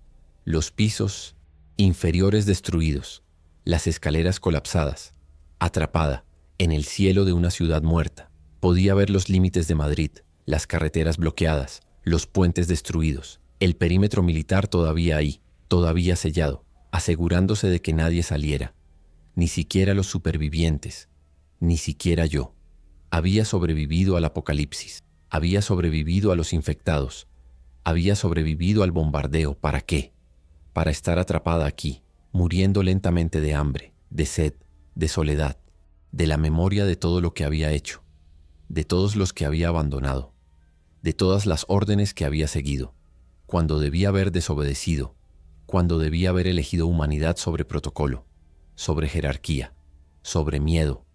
Los pisos inferiores destruidos, las escaleras colapsadas, atrapada en el cielo de una ciudad muerta. Podía ver los límites de Madrid, las carreteras bloqueadas, los puentes destruidos, el perímetro militar todavía ahí, todavía sellado, asegurándose de que nadie saliera. Ni siquiera los supervivientes, ni siquiera yo. Había sobrevivido al apocalipsis, había sobrevivido a los infectados, había sobrevivido al bombardeo. ¿Para qué? Para estar atrapada aquí, muriendo lentamente de hambre, de sed, de soledad, de la memoria de todo lo que había hecho, de todos los que había abandonado, de todas las órdenes que había seguido, cuando debía haber desobedecido, cuando debía haber elegido humanidad sobre protocolo, sobre jerarquía, sobre miedo.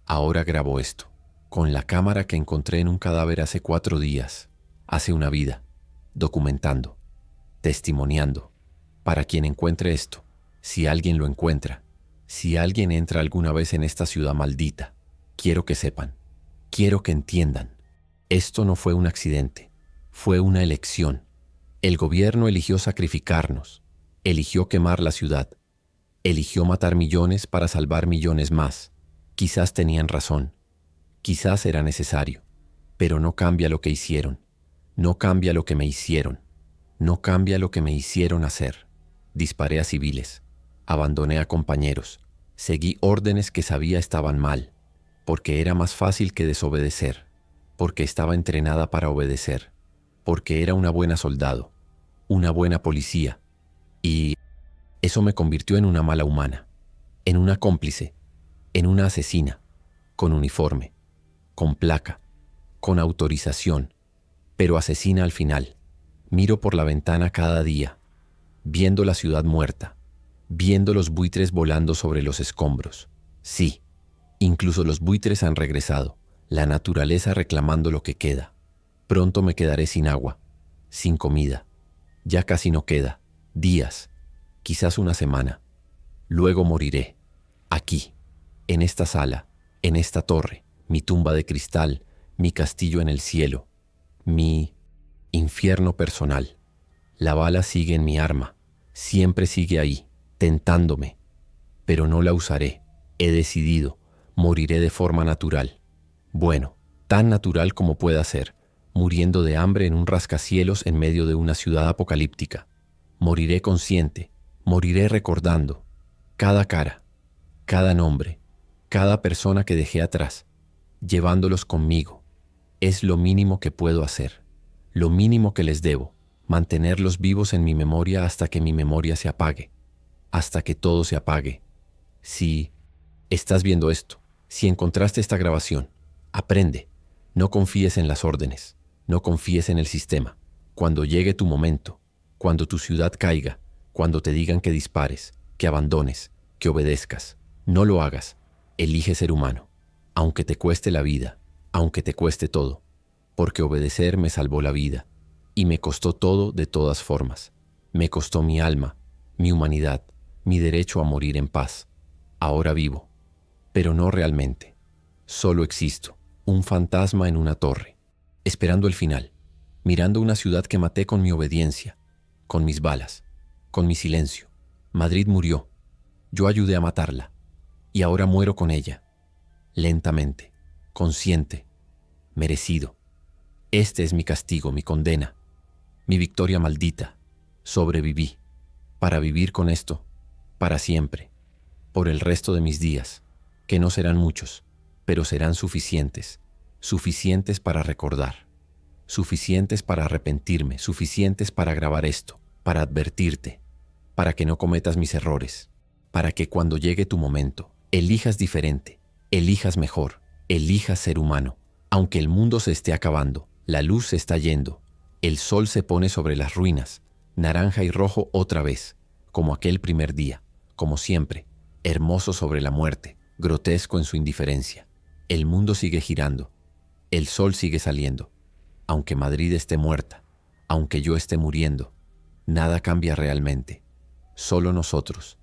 Ahora grabo esto, con la cámara que encontré en un cadáver hace 4 días, hace una vida, documentando, testimoniando. Para quien encuentre esto, si alguien lo encuentra, si alguien entra alguna vez en esta ciudad maldita, quiero que sepan, quiero que entiendan. Esto no fue un accidente, fue una elección. El gobierno eligió sacrificarnos, eligió quemar la ciudad, eligió matar millones para salvar millones más. Quizás tenían razón, quizás era necesario, pero no cambia lo que hicieron, no cambia lo que me hicieron, no cambia lo que me hicieron hacer. Disparé a civiles, abandoné a compañeros, seguí órdenes que sabía estaban mal, porque era más fácil que desobedecer, porque estaba entrenada para obedecer, porque era una buena soldado, una buena policía, y eso me convirtió en una mala humana, en una cómplice, en una asesina, con uniforme, con placa, con autorización, pero asesina al final. Miro por la ventana cada día, viendo la ciudad muerta, viendo los buitres volando sobre los escombros. Sí, incluso los buitres han regresado, la naturaleza reclamando lo que queda. Pronto me quedaré sin agua, sin comida. Ya casi no queda, días, quizás una semana. Luego moriré, aquí, en esta sala, en esta torre, mi tumba de cristal, mi castillo en el cielo, mi infierno personal. La bala sigue en mi arma, siempre sigue ahí, tentándome, pero no la usaré. He decidido, moriré de forma natural. Bueno, tan natural como pueda ser, muriendo de hambre en un rascacielos en medio de una ciudad apocalíptica. Moriré consciente, moriré recordando cada cara, cada nombre, cada persona que dejé atrás, llevándolos conmigo. Es lo mínimo que puedo hacer, lo mínimo que les debo, mantenerlos vivos en mi memoria hasta que mi memoria se apague, hasta que todo se apague. Si estás viendo esto, si encontraste esta grabación, aprende, no confíes en las órdenes, no confíes en el sistema. Cuando llegue tu momento, cuando tu ciudad caiga, cuando te digan que dispares, que abandones, que obedezcas, no lo hagas. Elige ser humano, aunque te cueste la vida, aunque te cueste todo, porque obedecer me salvó la vida, y me costó todo de todas formas. Me costó mi alma, mi humanidad, mi derecho a morir en paz. Ahora vivo, pero no realmente. Solo existo, un fantasma en una torre, esperando el final, mirando una ciudad que maté con mi obediencia, con mis balas, con mi silencio. Madrid murió, yo ayudé a matarla, y ahora muero con ella, lentamente, consciente, merecido. Este es mi castigo, mi condena, mi victoria maldita. Sobreviví, para vivir con esto, para siempre, por el resto de mis días, que no serán muchos, pero serán suficientes, suficientes para recordar, suficientes para arrepentirme, suficientes para grabar esto, para advertirte, para que no cometas mis errores, para que cuando llegue tu momento, elijas diferente, elijas mejor, elijas ser humano. Aunque el mundo se esté acabando, la luz se está yendo, el sol se pone sobre las ruinas, naranja y rojo otra vez, como aquel primer día, como siempre, hermoso sobre la muerte, grotesco en su indiferencia. El mundo sigue girando, el sol sigue saliendo. Aunque Madrid esté muerta, aunque yo esté muriendo, nada cambia realmente. Solo nosotros,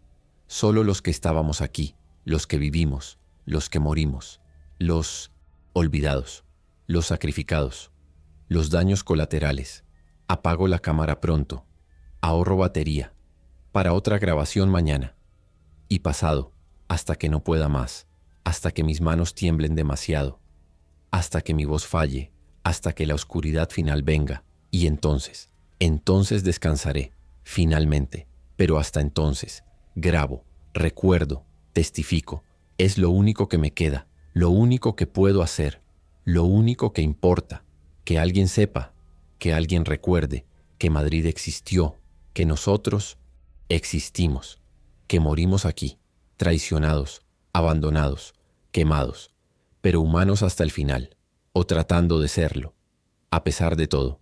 solo los que estábamos aquí, los que vivimos, los que morimos, los olvidados, los sacrificados, los daños colaterales. Apago la cámara pronto, ahorro batería, para otra grabación mañana y pasado, hasta que no pueda más, hasta que mis manos tiemblen demasiado, hasta que mi voz falle, hasta que la oscuridad final venga, y entonces descansaré, finalmente, pero hasta entonces, grabo, recuerdo, testifico. Es lo único que me queda, lo único que puedo hacer, lo único que importa, que alguien sepa, que alguien recuerde que Madrid existió, que nosotros existimos, que morimos aquí, traicionados, abandonados, quemados, pero humanos hasta el final, o tratando de serlo, a pesar de todo.